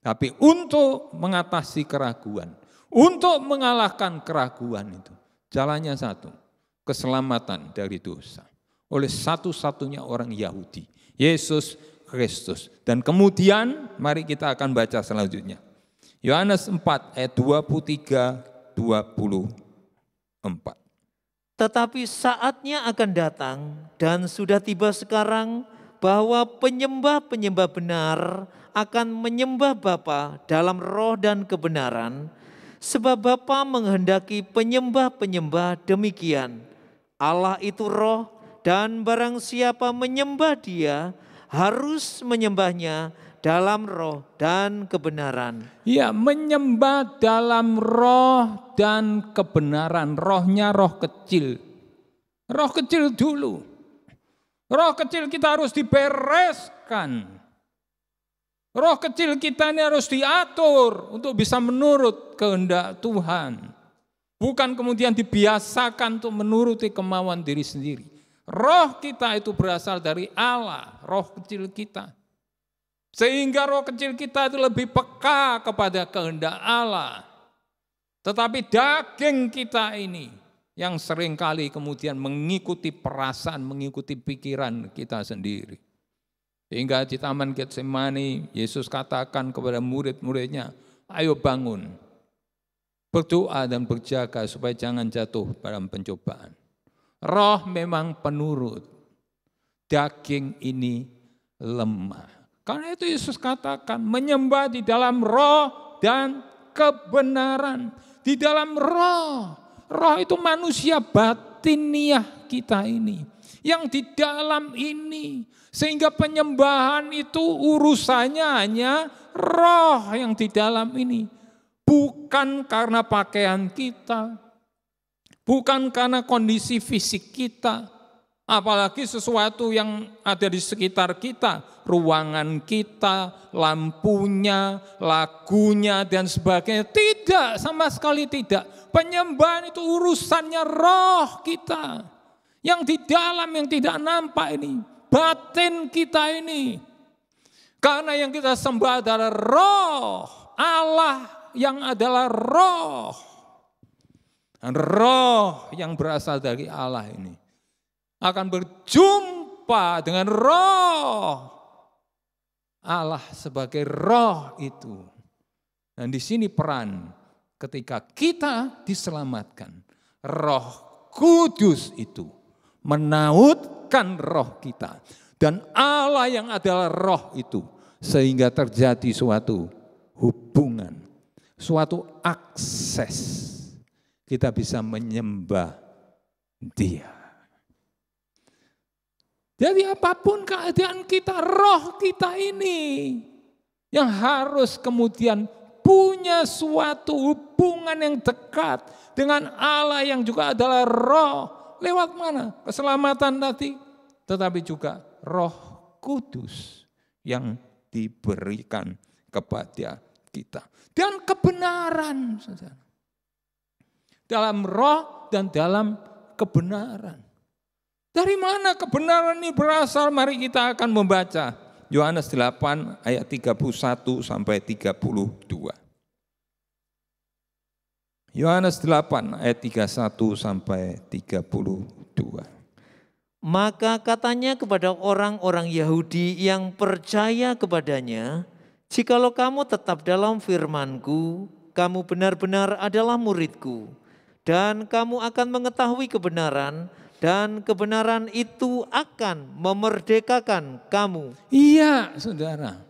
C: Tapi untuk mengatasi keraguan, untuk mengalahkan keraguan itu, jalannya satu, keselamatan dari dosa. Oleh satu-satunya orang Yahudi, Yesus Kristus. Dan kemudian mari kita akan baca selanjutnya. Yohanes 4 ayat 23-24.
A: Tetapi saatnya akan datang dan sudah tiba sekarang bahwa penyembah-penyembah benar akan menyembah Bapa dalam roh dan kebenaran, sebab Bapa menghendaki penyembah-penyembah demikian. Allah itu roh, dan barang siapa menyembah Dia harus menyembahnya dalam roh dan kebenaran.
C: Ya, menyembah dalam roh dan kebenaran. Rohnya roh kecil. Roh kecil dulu. Roh kecil kita harus dibereskan. Roh kecil kita ini harus diatur untuk bisa menurut kehendak Tuhan. Bukan kemudian dibiasakan untuk menuruti kemauan diri sendiri. Roh kita itu berasal dari Allah, roh kecil kita. Sehingga roh kecil kita itu lebih peka kepada kehendak Allah. Tetapi daging kita ini yang seringkali kemudian mengikuti perasaan, mengikuti pikiran kita sendiri. Sehingga di Taman Getsemani, Yesus katakan kepada murid-muridnya, ayo bangun, berdoa dan berjaga supaya jangan jatuh dalam pencobaan. Roh memang penurut, daging ini lemah. Karena itu Yesus katakan menyembah di dalam roh dan kebenaran. Di dalam roh. Roh itu manusia batiniah kita ini. Yang di dalam ini. Sehingga penyembahan itu urusannya hanya roh yang di dalam ini. Bukan karena pakaian kita. Bukan karena kondisi fisik kita. Apalagi sesuatu yang ada di sekitar kita, ruangan kita, lampunya, lagunya, dan sebagainya. Tidak, sama sekali tidak. Penyembahan itu urusannya roh kita. Yang di dalam, yang tidak nampak ini. Batin kita ini. Karena yang kita sembah adalah roh. Allah yang adalah roh. Dan roh yang berasal dari Allah ini akan berjumpa dengan roh Allah sebagai roh itu. Dan di sini peran ketika kita diselamatkan, Roh Kudus itu menautkan roh kita. Dan Allah yang adalah roh itu, sehingga terjadi suatu hubungan, suatu akses. Kita bisa menyembah Dia. Jadi apapun keadaan kita, roh kita ini yang harus kemudian punya suatu hubungan yang dekat dengan Allah yang juga adalah roh. Lewat mana? Keselamatan tadi, tetapi juga Roh Kudus yang diberikan kepada kita. Dan kebenaran, saudara. Dalam roh dan dalam kebenaran. Dari mana kebenaran ini berasal? Mari kita akan membaca Yohanes 8 ayat 31 sampai 32. Yohanes 8 ayat 31 sampai 32.
A: Maka katanya kepada orang-orang Yahudi yang percaya kepadanya, jikalau kamu tetap dalam firman-Ku, kamu benar-benar adalah murid-Ku, dan kamu akan mengetahui kebenaran, dan kebenaran itu akan memerdekakan kamu.
C: Iya, saudara.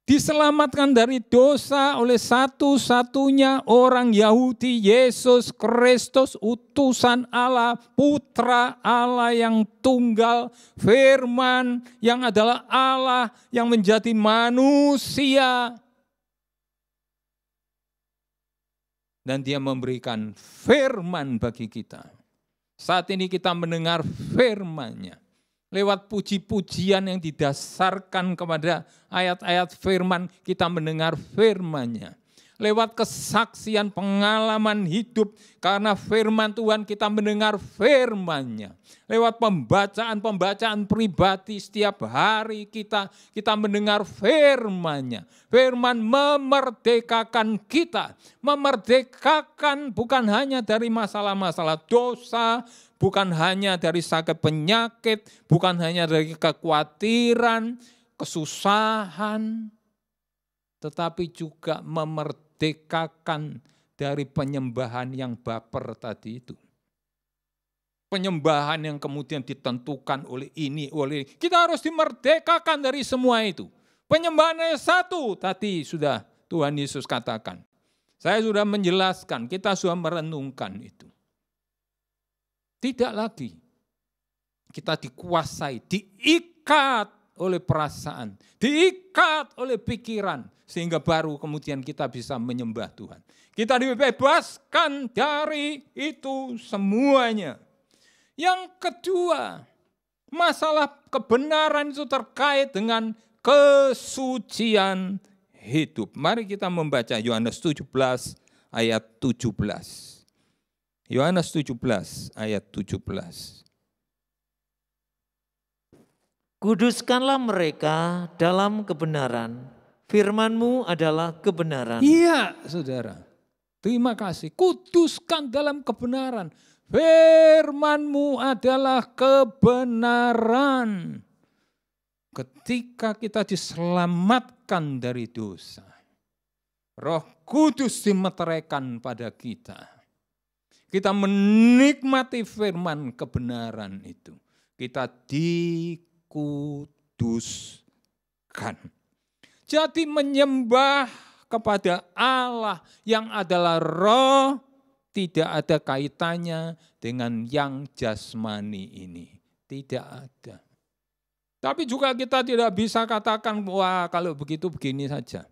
C: Diselamatkan dari dosa oleh satu-satunya orang Yahudi, Yesus Kristus, utusan Allah, putra Allah yang tunggal, firman yang adalah Allah yang menjadi manusia. Dan dia memberikan firman bagi kita. Saat ini kita mendengar firman-Nya. Lewat puji-pujian yang didasarkan kepada ayat-ayat firman, kita mendengar firman-Nya. Lewat kesaksian pengalaman hidup, karena firman Tuhan kita mendengar firman-Nya. Lewat pembacaan-pembacaan pribadi setiap hari kita mendengar firman-Nya. Firman memerdekakan kita. Memerdekakan bukan hanya dari masalah-masalah dosa, bukan hanya dari sakit penyakit, bukan hanya dari kekhawatiran, kesusahan, tetapi juga memerdekakan dari penyembahan yang baper tadi itu. penyembahan yang kemudian ditentukan oleh ini, oleh ini. Kita harus dimerdekakan dari semua itu. Penyembahan hanya satu, tadi sudah Tuhan Yesus katakan. Saya sudah menjelaskan, kita sudah merenungkan itu. Tidak lagi kita dikuasai, diikat oleh perasaan, diikat oleh pikiran, sehingga baru kemudian kita bisa menyembah Tuhan. Kita dibebaskan dari itu semuanya. Yang kedua, masalah kebenaran itu terkait dengan kesucian hidup. Mari kita membaca Yohanes 17 ayat 17. Yohanes 17 ayat 17.
A: Kuduskanlah mereka dalam kebenaran, firman-Mu adalah kebenaran.
C: Iya, saudara. Terima kasih. Kuduskan dalam kebenaran. Firman-Mu adalah kebenaran. Ketika kita diselamatkan dari dosa, Roh Kudus dimeteraikan pada kita. Kita menikmati firman kebenaran itu. Kita dikuduskan. Jadi menyembah kepada Allah yang adalah roh tidak ada kaitannya dengan yang jasmani ini. Tidak ada. Tapi juga kita tidak bisa katakan, wah kalau begitu begini saja.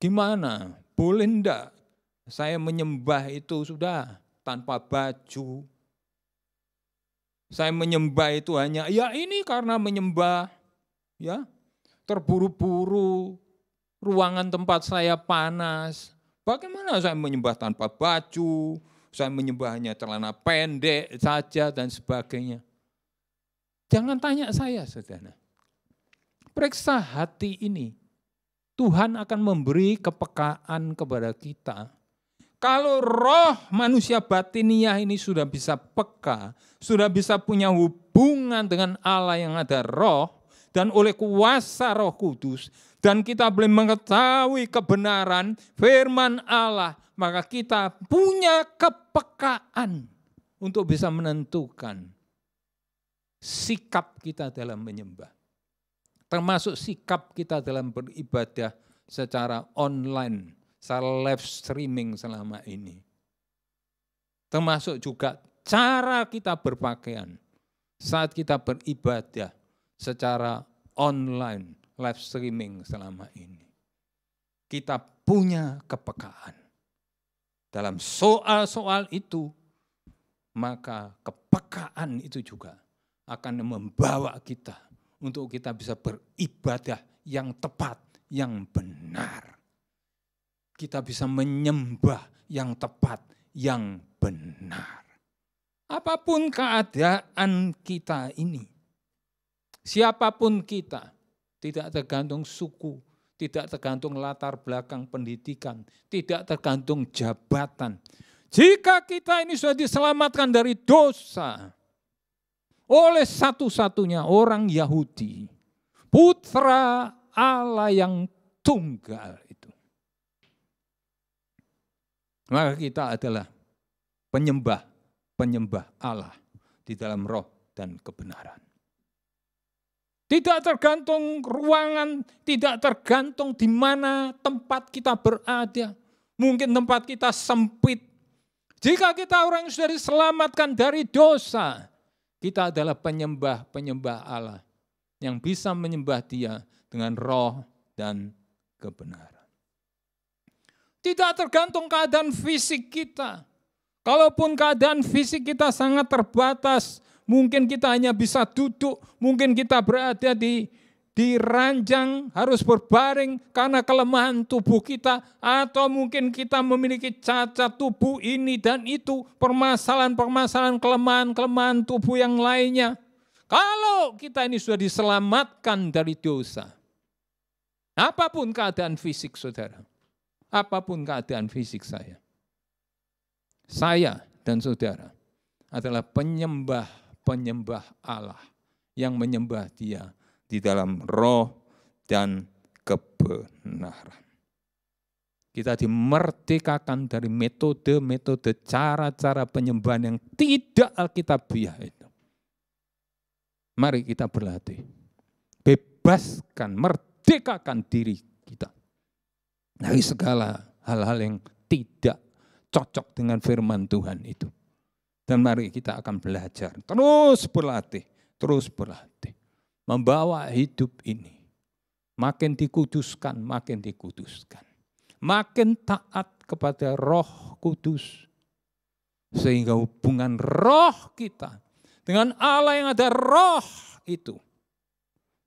C: Gimana? Boleh enggak saya menyembah itu sudah tanpa baju? Saya menyembah itu hanya, ya ini karena menyembah, ya terburu-buru, ruangan tempat saya panas. Bagaimana saya menyembah tanpa baju, saya menyembahnya celana pendek saja dan sebagainya. Jangan tanya saya, saudara. Periksa hati ini. Tuhan akan memberi kepekaan kepada kita. Kalau roh manusia batiniah ini sudah bisa peka, sudah bisa punya hubungan dengan Allah yang ada roh, dan oleh kuasa Roh Kudus, dan kita boleh mengetahui kebenaran firman Allah, maka kita punya kepekaan untuk bisa menentukan sikap kita dalam menyembah. Termasuk sikap kita dalam beribadah secara online, secara live streaming selama ini. Termasuk juga cara kita berpakaian saat kita beribadah secara online, live streaming selama ini. Kita punya kepekaan. Dalam soal-soal itu, maka kepekaan itu juga akan membawa kita untuk kita bisa beribadah yang tepat, yang benar. Kita bisa menyembah yang tepat, yang benar. Apapun keadaan kita ini, siapapun kita, tidak tergantung suku, tidak tergantung latar belakang pendidikan, tidak tergantung jabatan. Jika kita ini sudah diselamatkan dari dosa, oleh satu-satunya orang Yahudi, putra Allah yang tunggal itu. Maka kita adalah penyembah Allah di dalam roh dan kebenaran. Tidak tergantung ruangan, tidak tergantung di mana tempat kita berada. Mungkin tempat kita sempit. Jika kita orang yang sudah diselamatkan dari dosa, kita adalah penyembah Allah yang bisa menyembah Dia dengan roh dan kebenaran. Tidak tergantung keadaan fisik kita. Kalaupun keadaan fisik kita sangat terbatas, mungkin kita hanya bisa duduk, mungkin kita berada di ranjang, harus berbaring karena kelemahan tubuh kita, atau mungkin kita memiliki cacat tubuh ini dan itu, permasalahan-permasalahan, kelemahan-kelemahan tubuh yang lainnya. Kalau kita ini sudah diselamatkan dari dosa, apapun keadaan fisik saudara, apapun keadaan fisik saya dan saudara adalah penyembah Allah yang menyembah Dia di dalam roh dan kebenaran. Kita dimerdekakan dari metode-metode cara-cara penyembahan yang tidak alkitabiah itu. Mari kita berlatih. Bebaskan, merdekakan diri kita dari segala hal-hal yang tidak cocok dengan firman Tuhan itu. Dan mari kita akan belajar, terus berlatih. Membawa hidup ini makin dikuduskan. Makin taat kepada Roh Kudus. Sehingga hubungan roh kita dengan Allah yang ada roh itu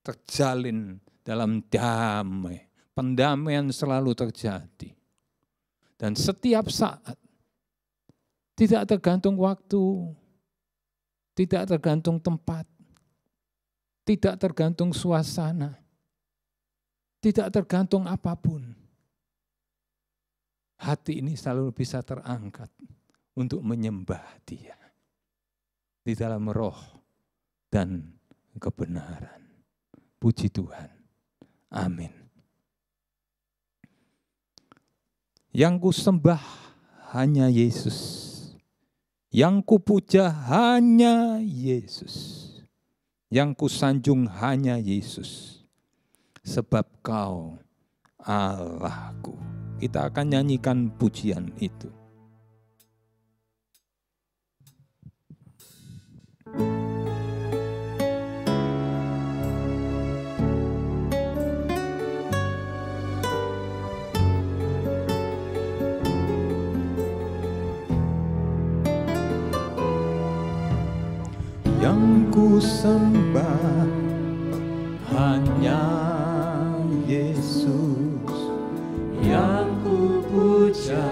C: terjalin dalam damai. Pendamaian selalu terjadi. Dan setiap saat, tidak tergantung waktu, tidak tergantung tempat, tidak tergantung suasana, tidak tergantung apapun. Hati ini selalu bisa terangkat untuk menyembah Dia di dalam roh dan kebenaran. Puji Tuhan. Amin. Yang kusembah hanya Yesus. Yang kupuja hanya Yesus. Yang kusanjung hanya Yesus. Sebab Kau Allahku. Kita akan nyanyikan pujian itu. Yang ku sembah hanya Yesus, yang ku puja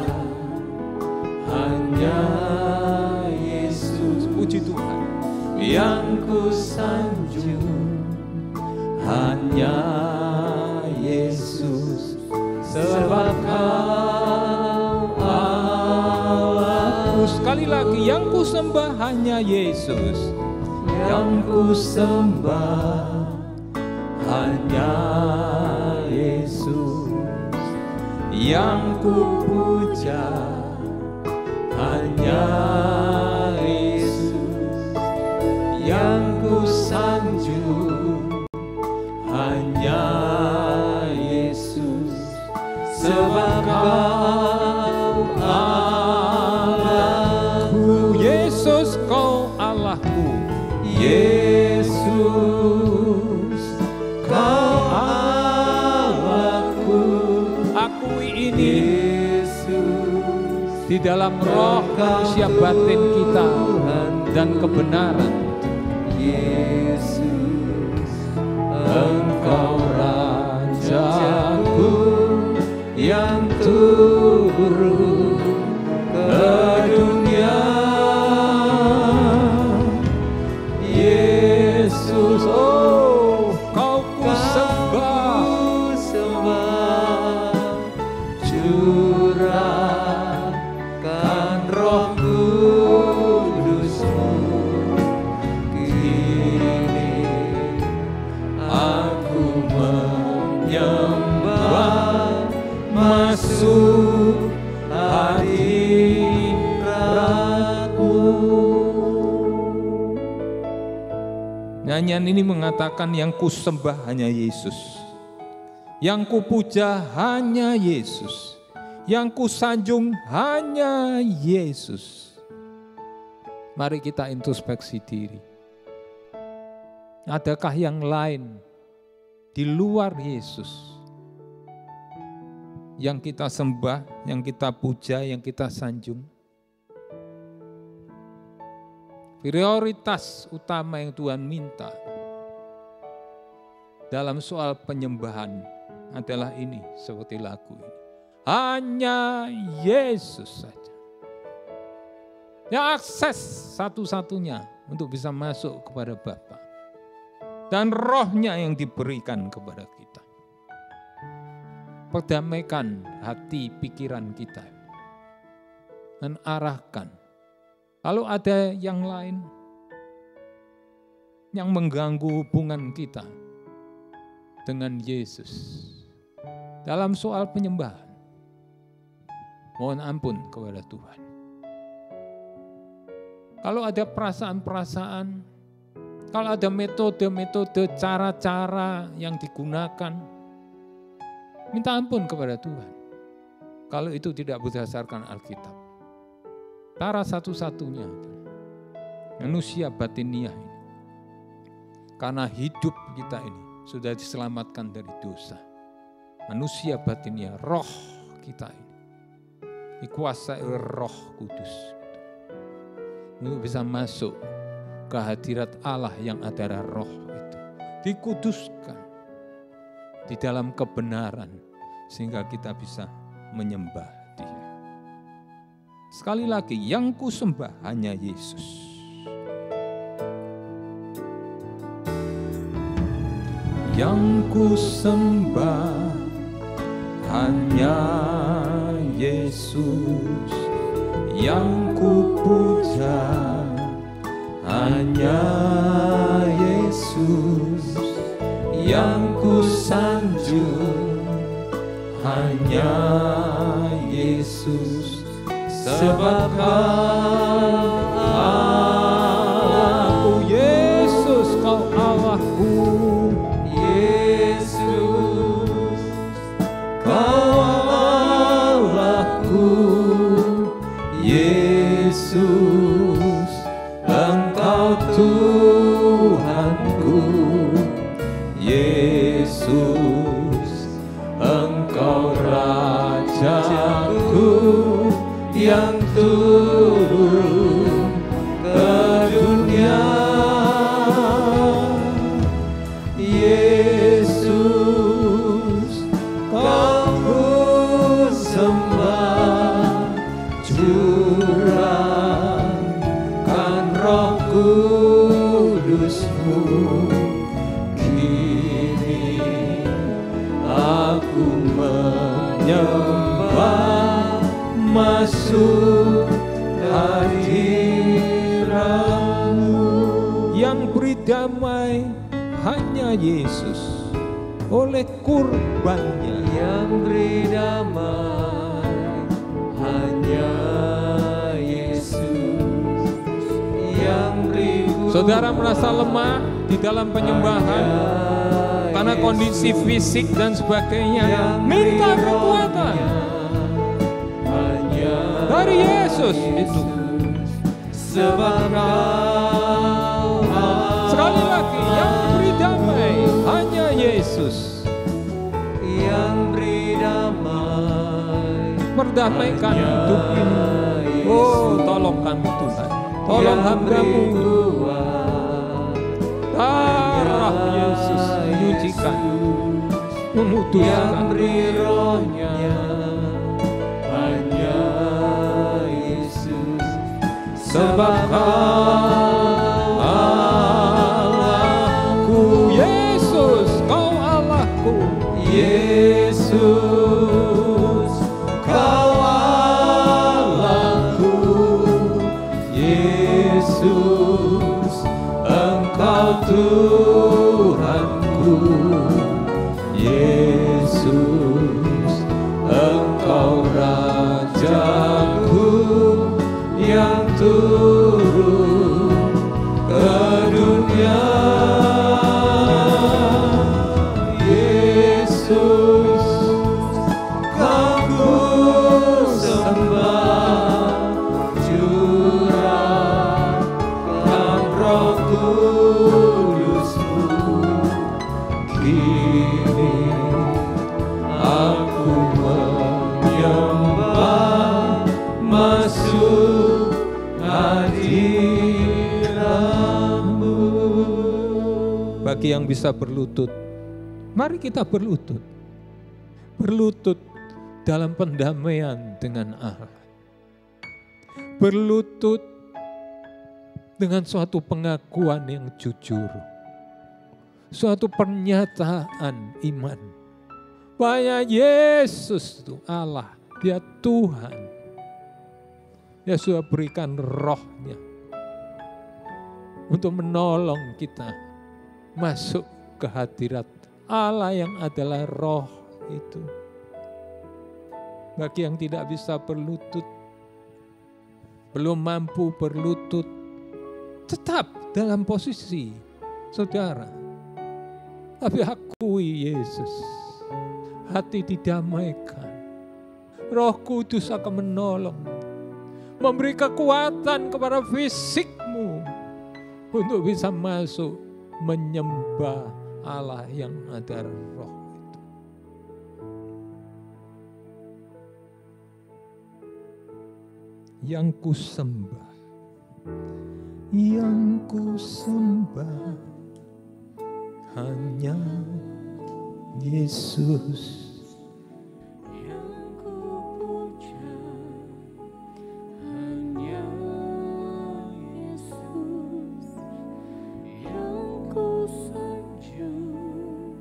C: hanya Yesus. Puji Tuhan. Yang ku sanjung hanya Yesus, sebab Kau Allahku. Sekali lagi, yang ku sembah hanya Yesus. Yang ku sembah hanya Yesus, yang ku puja hanya Yesus, yang ku sanjung hanya Yesus, sebab Kau Allahku. Yesus, Kau Allahku. Yesus, Kau Allahku. Akui ini, Yesus, di dalam roh manusia batin kita dan kebenaran. Yesus, Engkau Rajaku yang turun ke dunia. Yesus, oh, Kau ku sembah, curahkan Roh Kudus-Mu. Kini aku menyembah, masuk hadirat-Mu. Nyanyian ini mengatakan yang ku sembah hanya Yesus. Yang ku puja hanya Yesus. Yang ku sanjung hanya Yesus. Mari kita introspeksi diri. Adakah yang lain di luar Yesus yang kita sembah, yang kita puja, yang kita sanjung? Prioritas utama yang Tuhan minta dalam soal penyembahan adalah ini, seperti lagu ini. Hanya Yesus saja. Ya, akses satu-satunya untuk bisa masuk kepada Bapa. Dan rohnya yang diberikan kepada kita. Perdamaikan hati pikiran kita. Dan arahkan. Kalau ada yang lain yang mengganggu hubungan kita dengan Yesus dalam soal penyembahan, Mohon ampun kepada Tuhan. Kalau ada perasaan-perasaan, kalau ada metode-metode, cara-cara yang digunakan, minta ampun kepada Tuhan. Kalau itu tidak berdasarkan Alkitab. Cara satu-satunya manusia batiniah ini. Karena hidup kita ini sudah diselamatkan dari dosa. Manusia batiniah, roh kita ini dikuasai oleh Roh Kudus. Untuk bisa masuk ke hadirat Allah yang adalah roh itu. Dikuduskan di dalam kebenaran sehingga kita bisa menyembah Dia. Sekali lagi, yang kusembah hanya Yesus. Yang kusembah hanya Yesus. Yang kupuja hanya Yesus, yang kusanjung hanya Yesus, sebab Aku Yesus, Kau Allahku, Yesus, Kau Allahku, Yesus, Engkau Tuhanku, Yesus, Engkau Rajaku yang turun ke dunia. Yesus, Kau kusembah, curahkan Roh Kudus-Mu, kini aku menyembah, masuk hadirat-Mu. Yang beri damai hanya Yesus, oleh kurbannya. Yang beri damai hanya Yesus, yang beri. Saudara merasa lemah di dalam penyembahan karena kondisi fisik dan sebagainya, minta kekuatan dari Yesus itu. Sebab sekali lagi, yang beri damai hanya Yesus, yang beri damai, merdamaikan hidup ini. Oh, tolong kami Tuhan, tolong hamba-Mu. Darah Yesus menyucikan, memutuskan. Yang beri rohnya hanya Yesus, sebab Allahku, Yesus, Kau Allahku, Yesus, Kau Allahku, Yesus, Engkau Tuhanku, Yesus, Engkau Rajaku yang turun ke dunia. Yesus, Kau kusembah, curahkan Roh Kudus-Mu, kini aku menyembah, masuk hadirat-Mu. Bagi yang bisa berlutut, mari kita berlutut. Berlutut dalam pendamaian dengan Allah. Berlutut dengan suatu pengakuan yang jujur. Suatu pernyataan iman. Bahwa Yesus itu Allah, Dia Tuhan. Dia sudah berikan rohnya untuk menolong kita masuk ke hadirat Allah yang adalah roh itu. Bagi yang tidak bisa berlutut, belum mampu berlutut, tetap dalam posisi saudara. Tapi akui Yesus, hati didamaikan. Roh Kudus akan menolong, memberi kekuatan kepada fisikmu untuk bisa masuk menyembah Allah yang ada roh. Yang ku sembah, yang ku sembah hanya Yesus.
D: Yang ku puja hanya Yesus. Yang ku sanjung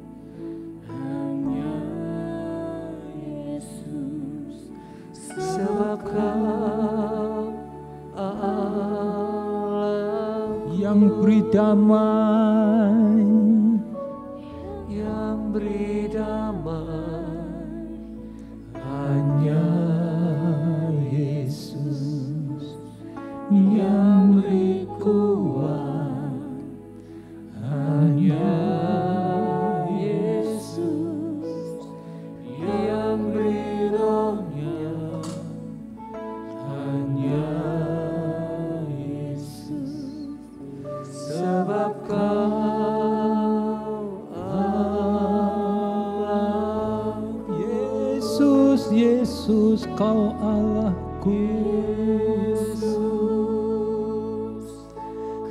D: hanya Yesus.
A: Sebab Kau Allah
C: Yang beri damai,
A: yang beri damai,
C: hanya Yesus. Yang beri kuat, hanya
A: Yesus, yang beri rohnya,
C: hanya
A: sebab Kau Allah.
C: Yesus, Yesus, Kau Allahku.
A: Yesus,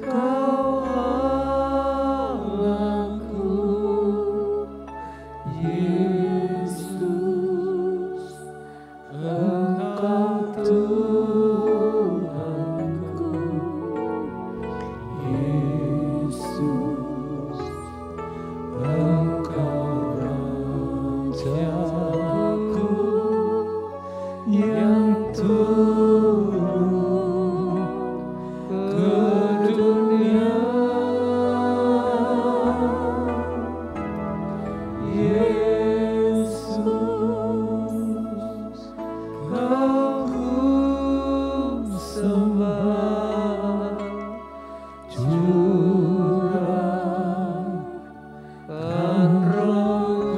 A: Kau Allahku. Yesus, Engkau Tuhanku. Yesus, Engkau Rajaku yang turun ke dunia. Yesus, Kau ku sembah, curahkan Roh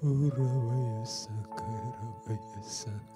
C: Urawaya Saka, Rawaya Saka.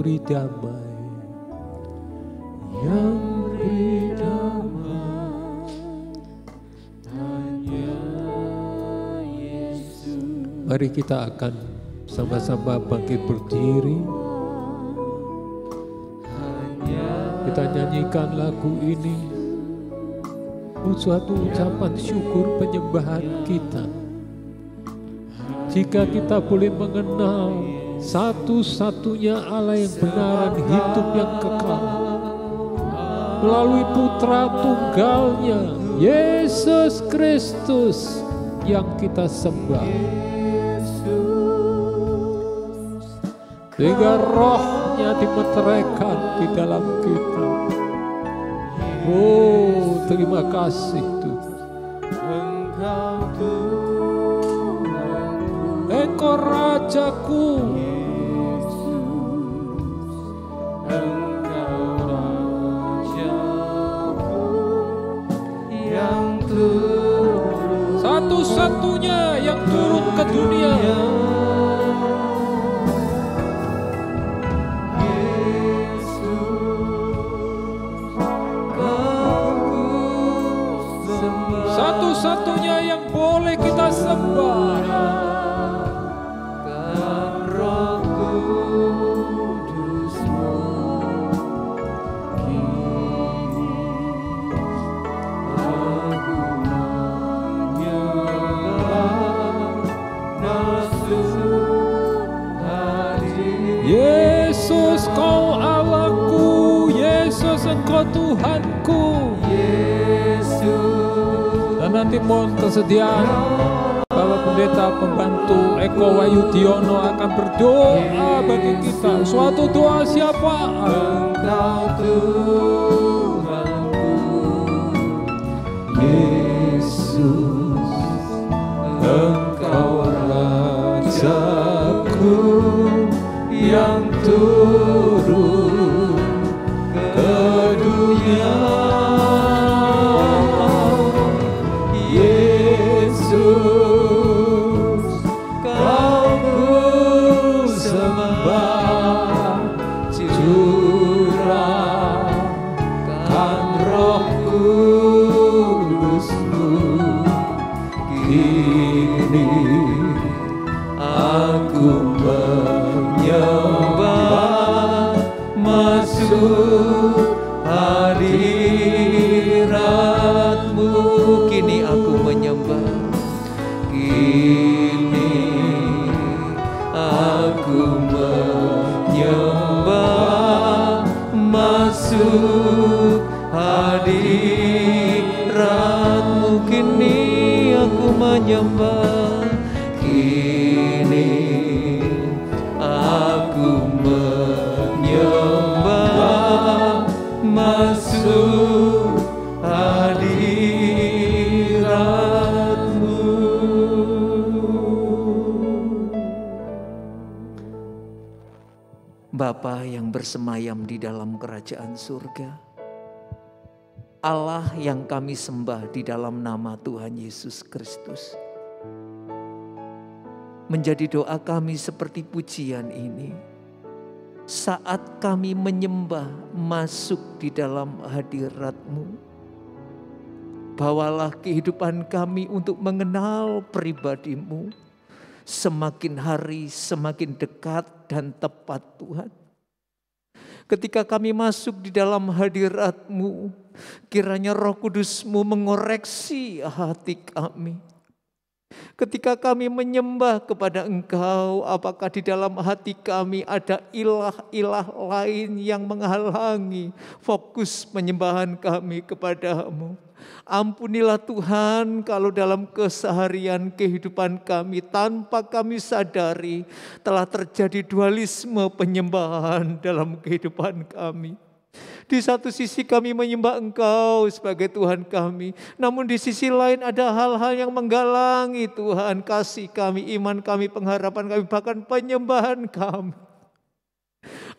E: beri damai, yang beri damai, hanya Yesus. Mari kita akan sama-sama bangkit berdiri. Kita nyanyikan lagu ini, suatu ucapan syukur penyembahan kita. Jika kita boleh mengenal satu-satunya Allah yang benar dan hidup yang kekal, melalui Putra Tunggalnya, Yesus Kristus yang kita sembah. Sehingga rohnya dimeteraikan di dalam kita. Oh, terima kasih Tuhan. Engkau Rajaku, satu-satunya yang turun ke dunia. Satu-satunya yang boleh kita sembah. Yesus, Kau Allahku, Yesus, Engkau Tuhanku. Dan nanti mohon kesediaan Bapak Pendeta Pembantu Eko Wayudiono akan berdoa bagi kita. Suatu doa siapa? Engkau Tuhanku, Yesus, Engkau Rajaku yang turun ke dunia. Yesus, Kau ku sembah, curahkan Roh Kudus-Mu. Kini aku menyembah, masuk hadirat-Mu. Kini aku menyembah, kini aku menyembah, masuk hadirat-Mu. Kini aku menyembah, kini aku menyembah, masuk hadirat-Mu.
A: Bapa yang bersemayam di dalam kerajaan surga, Allah yang kami sembah di dalam nama Tuhan Yesus Kristus, menjadi doa kami seperti pujian ini. Saat kami menyembah masuk di dalam hadirat-Mu, bawalah kehidupan kami untuk mengenal pribadi-Mu. Semakin hari semakin dekat dan tepat Tuhan. Ketika kami masuk di dalam hadirat-Mu, kiranya Roh Kudus-Mu mengoreksi hati kami. Ketika kami menyembah kepada Engkau, apakah di dalam hati kami ada ilah-ilah lain yang menghalangi fokus penyembahan kami kepada-Mu? Ampunilah Tuhan kalau dalam keseharian kehidupan kami tanpa kami sadari telah terjadi dualisme penyembahan dalam kehidupan kami. Di satu sisi kami menyembah Engkau sebagai Tuhan kami, namun di sisi lain ada hal-hal yang menggalangi Tuhan, kasih kami, iman kami, pengharapan kami, bahkan penyembahan kami.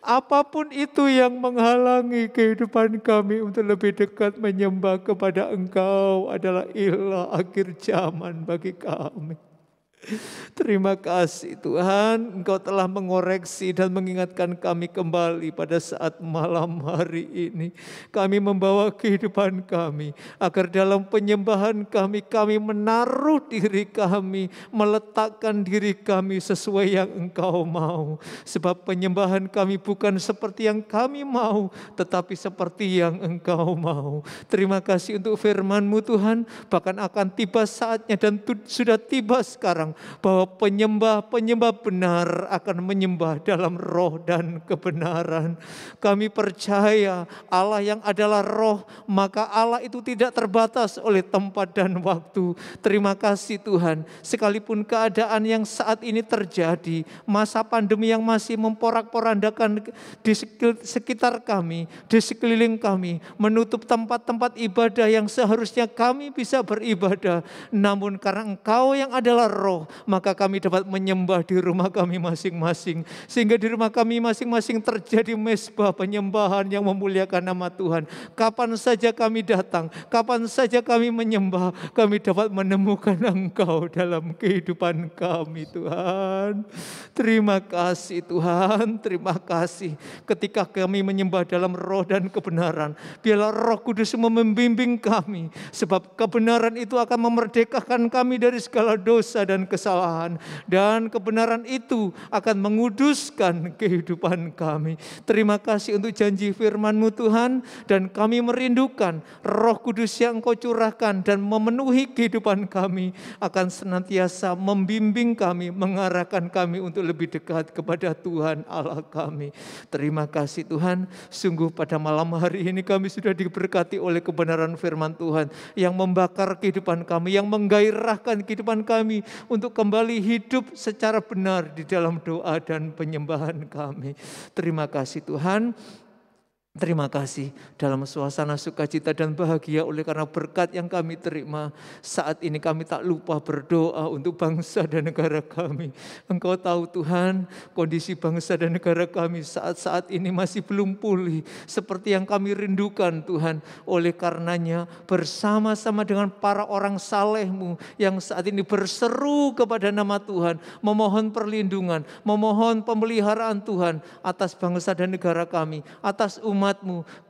A: Apapun itu yang menghalangi kehidupan kami untuk lebih dekat menyembah kepada Engkau adalah ilah akhir zaman bagi kami. Terima kasih Tuhan, Engkau telah mengoreksi dan mengingatkan kami kembali pada saat malam hari ini. Kami membawa kehidupan kami, agar dalam penyembahan kami, kami menaruh diri kami, meletakkan diri kami sesuai yang Engkau mau. Sebab penyembahan kami bukan seperti yang kami mau, tetapi seperti yang Engkau mau. Terima kasih untuk firman-Mu Tuhan, bahkan akan tiba saatnya dan sudah tiba sekarang. bahwa penyembah-penyembah benar akan menyembah dalam roh dan kebenaran. Kami percaya Allah yang adalah roh, maka Allah itu tidak terbatas oleh tempat dan waktu. Terima kasih Tuhan, sekalipun keadaan yang saat ini terjadi, masa pandemi yang masih memporak-porandakan di sekitar kami, di sekeliling kami, menutup tempat-tempat ibadah yang seharusnya kami bisa beribadah. Namun karena Engkau yang adalah roh, maka kami dapat menyembah di rumah kami masing-masing. Sehingga di rumah kami masing-masing terjadi mezbah penyembahan yang memuliakan nama Tuhan. Kapan saja kami datang, kapan saja kami menyembah, kami dapat menemukan Engkau dalam kehidupan kami Tuhan. Terima kasih Tuhan, terima kasih. Ketika kami menyembah dalam roh dan kebenaran, biarlah Roh Kudus membimbing kami, sebab kebenaran itu akan memerdekakan kami dari segala dosa dan kesalahan, dan kebenaran itu akan menguduskan kehidupan kami. Terima kasih untuk janji firman-Mu Tuhan, dan kami merindukan Roh Kudus yang Engkau curahkan dan memenuhi kehidupan kami, akan senantiasa membimbing kami, mengarahkan kami untuk lebih dekat kepada Tuhan Allah kami. Terima kasih Tuhan, sungguh pada malam hari ini kami sudah diberkati oleh kebenaran firman Tuhan yang membakar kehidupan kami, yang menggairahkan kehidupan kami untuk kembali hidup secara benar di dalam doa dan penyembahan kami. Terima kasih Tuhan. Terima kasih dalam suasana sukacita dan bahagia oleh karena berkat yang kami terima. Saat ini kami tak lupa berdoa untuk bangsa dan negara kami. Engkau tahu Tuhan, kondisi bangsa dan negara kami saat-saat ini masih belum pulih seperti yang kami rindukan Tuhan. Oleh karenanya bersama-sama dengan para orang saleh-Mu yang saat ini berseru kepada nama Tuhan, memohon perlindungan, memohon pemeliharaan Tuhan atas bangsa dan negara kami, atas umat-Mu.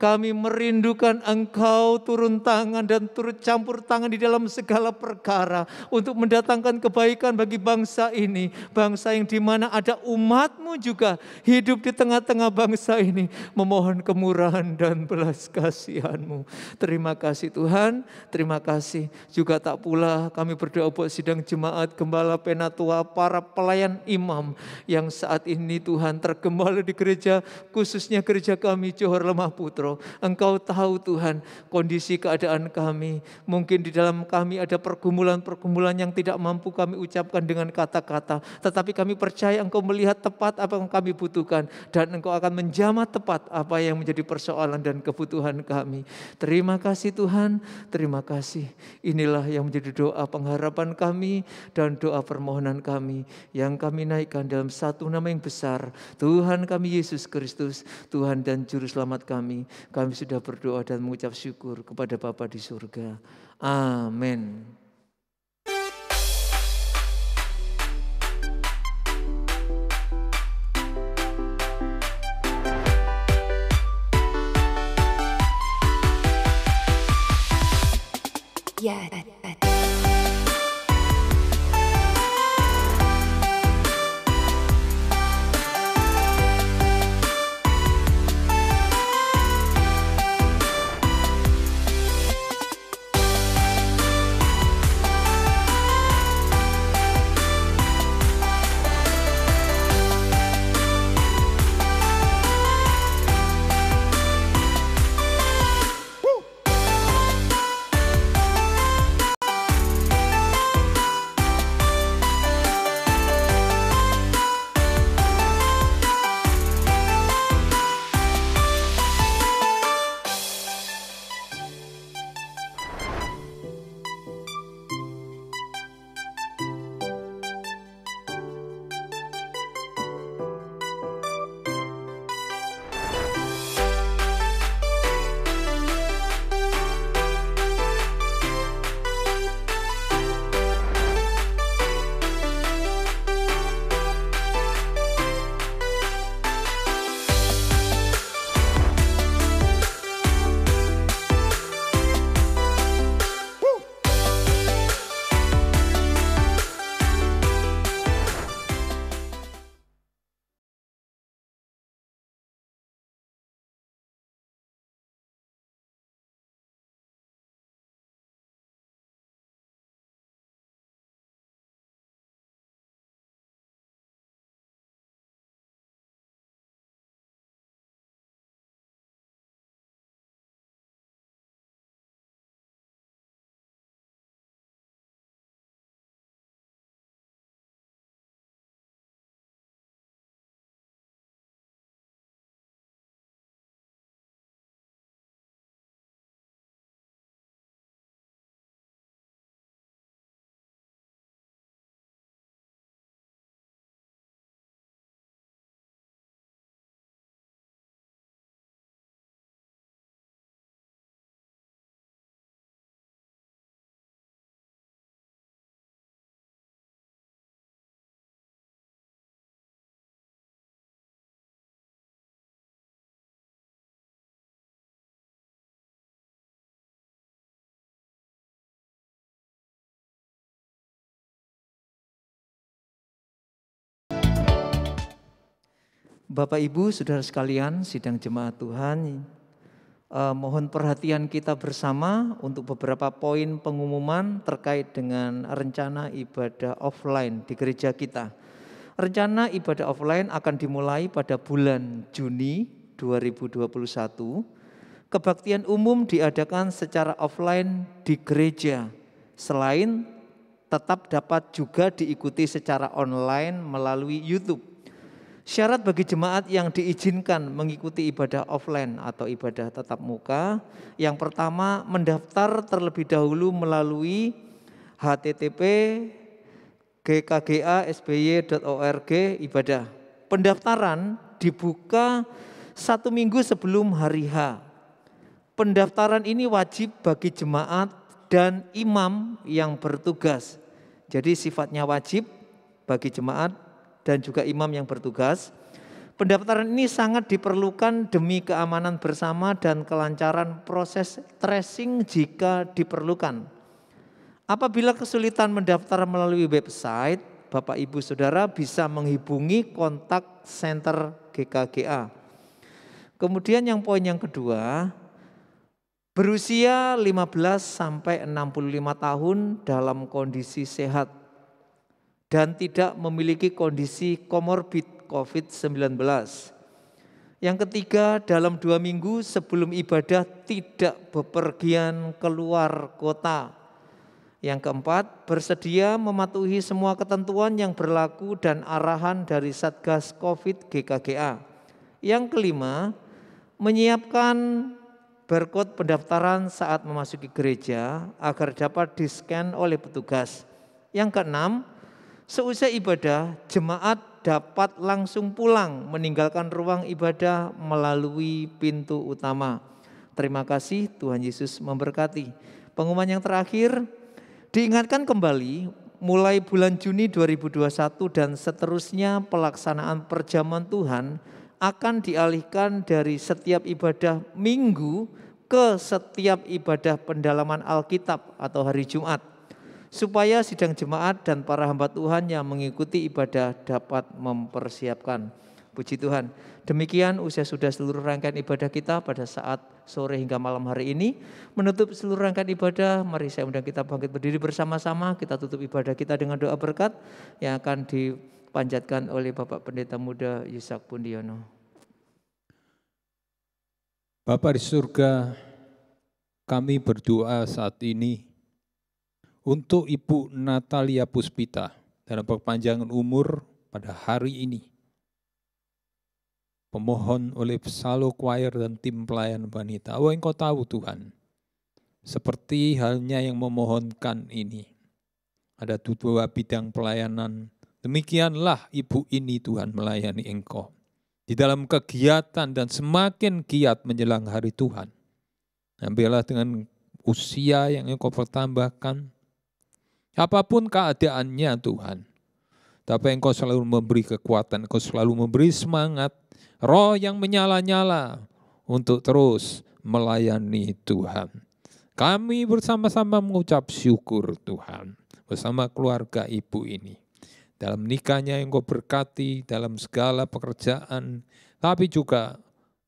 A: Kami merindukan Engkau turun tangan dan turut campur tangan di dalam segala perkara untuk mendatangkan kebaikan bagi bangsa ini. Bangsa yang dimana ada umat-Mu juga hidup di tengah-tengah bangsa ini. Memohon kemurahan dan belas kasihan-Mu. Terima kasih Tuhan, terima kasih. Juga tak pula kami berdoa buat sidang jemaat, gembala, penatua, para pelayan imam yang saat ini Tuhan tergembala di gereja, khususnya gereja kami Johor Lemah Putro. Engkau tahu Tuhan kondisi keadaan kami. Mungkin di dalam kami ada pergumulan-pergumulan yang tidak mampu kami ucapkan dengan kata-kata. Tetapi kami percaya Engkau melihat tepat apa yang kami butuhkan. Dan Engkau akan menjamah tepat apa yang menjadi persoalan dan kebutuhan kami. Terima kasih Tuhan, terima kasih. Inilah yang menjadi doa pengharapan kami dan doa permohonan kami yang kami naikkan dalam satu nama yang besar. Tuhan kami Yesus Kristus, Tuhan dan Juru Selamat kami. Kami sudah berdoa dan mengucap syukur kepada Bapa di surga. Amin.
F: Yeah.
A: Bapak Ibu, saudara sekalian, sidang jemaat Tuhan, mohon perhatian kita bersama untuk beberapa poin pengumuman terkait dengan rencana ibadah offline di gereja kita. Rencana ibadah offline akan dimulai pada bulan Juni 2021. Kebaktian umum diadakan secara offline di gereja, selain tetap dapat juga diikuti secara online melalui YouTube. Syarat bagi jemaat yang diizinkan mengikuti ibadah offline atau ibadah tatap muka, yang pertama mendaftar terlebih dahulu melalui http://gkga.sby.org ibadah. Pendaftaran dibuka 1 minggu sebelum hari H. Pendaftaran ini wajib bagi jemaat dan imam yang bertugas. Jadi sifatnya wajib bagi jemaat dan juga imam yang bertugas. Pendaftaran ini sangat diperlukan demi keamanan bersama dan kelancaran proses tracing jika diperlukan. Apabila kesulitan mendaftar melalui website, Bapak Ibu Saudara bisa menghubungi kontak center GKGA. Kemudian yang poin yang kedua, berusia 15 sampai 65 tahun dalam kondisi sehat dan tidak memiliki kondisi komorbid COVID-19. Yang ketiga, dalam 2 minggu sebelum ibadah tidak bepergian keluar kota. Yang keempat, bersedia mematuhi semua ketentuan yang berlaku dan arahan dari Satgas COVID GKGA. Yang kelima, menyiapkan barcode pendaftaran saat memasuki gereja agar dapat di-scan oleh petugas. Yang keenam, seusai ibadah, jemaat dapat langsung pulang meninggalkan ruang ibadah melalui pintu utama. Terima kasih, Tuhan Yesus memberkati. Pengumuman yang terakhir, diingatkan kembali mulai bulan Juni 2021 dan seterusnya pelaksanaan perjamuan Tuhan akan dialihkan dari setiap ibadah minggu ke setiap ibadah pendalaman Alkitab atau hari Jumat, supaya sidang jemaat dan para hamba Tuhan yang mengikuti ibadah dapat mempersiapkan. Puji Tuhan. Demikian usia sudah seluruh rangkaian ibadah kita pada saat sore hingga malam hari ini. Menutup seluruh rangkaian ibadah, mari saya undang kita bangkit berdiri bersama-sama. Kita tutup ibadah kita dengan doa berkat yang akan dipanjatkan oleh Bapak Pendeta Muda Yusak Pundiono.
C: Bapa di surga, kami berdoa saat ini untuk Ibu Natalia Puspita dalam perpanjangan umur pada hari ini. Pemohon oleh Psalo Choir dan tim pelayan wanita. Oh, Engkau tahu Tuhan, seperti halnya yang memohonkan ini. Ada 2 bidang pelayanan. Demikianlah ibu ini Tuhan melayani Engkau di dalam kegiatan dan semakin giat menjelang hari Tuhan. Ambillah dengan usia yang Engkau pertambahkan, apapun keadaannya Tuhan, tapi Engkau selalu memberi kekuatan, Engkau selalu memberi semangat, roh yang menyala-nyala untuk terus melayani Tuhan. Kami bersama-sama mengucap syukur Tuhan, bersama keluarga ibu ini. Dalam nikahnya yang Engkau berkati, dalam segala pekerjaan, tapi juga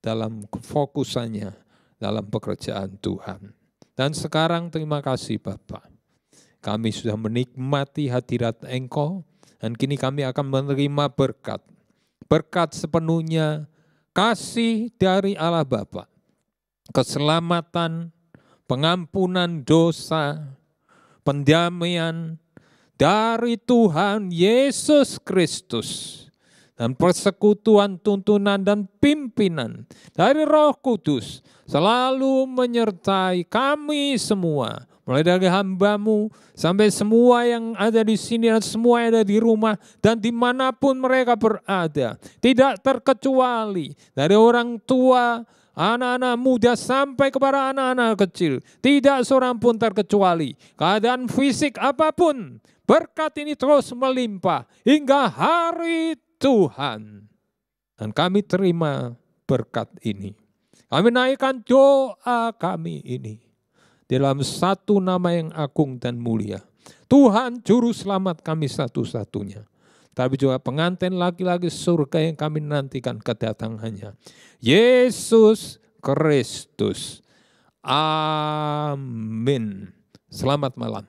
C: dalam kefokusannya, dalam pekerjaan Tuhan. Dan sekarang terima kasih Bapak. Kami sudah menikmati hadirat Engkau, dan kini kami akan menerima berkat. Berkat sepenuhnya, kasih dari Allah Bapa, keselamatan, pengampunan dosa, pendamaian dari Tuhan Yesus Kristus, dan persekutuan, tuntunan, dan pimpinan dari Roh Kudus selalu menyertai kami semua, mulai dari hamba-Mu sampai semua yang ada di sini dan semua yang ada di rumah dan dimanapun mereka berada. Tidak terkecuali dari orang tua, anak-anak muda sampai kepada anak-anak kecil. Tidak seorang pun terkecuali. Keadaan fisik apapun, berkat ini terus melimpah hingga hari Tuhan. Dan kami terima berkat ini. Kami naikkan doa kami ini dalam satu nama yang agung dan mulia. Tuhan Juru Selamat kami satu-satunya.
E: tapi juga pengantin laki-laki surga yang kami nantikan kedatangannya. Yesus Kristus. Amin. Selamat malam.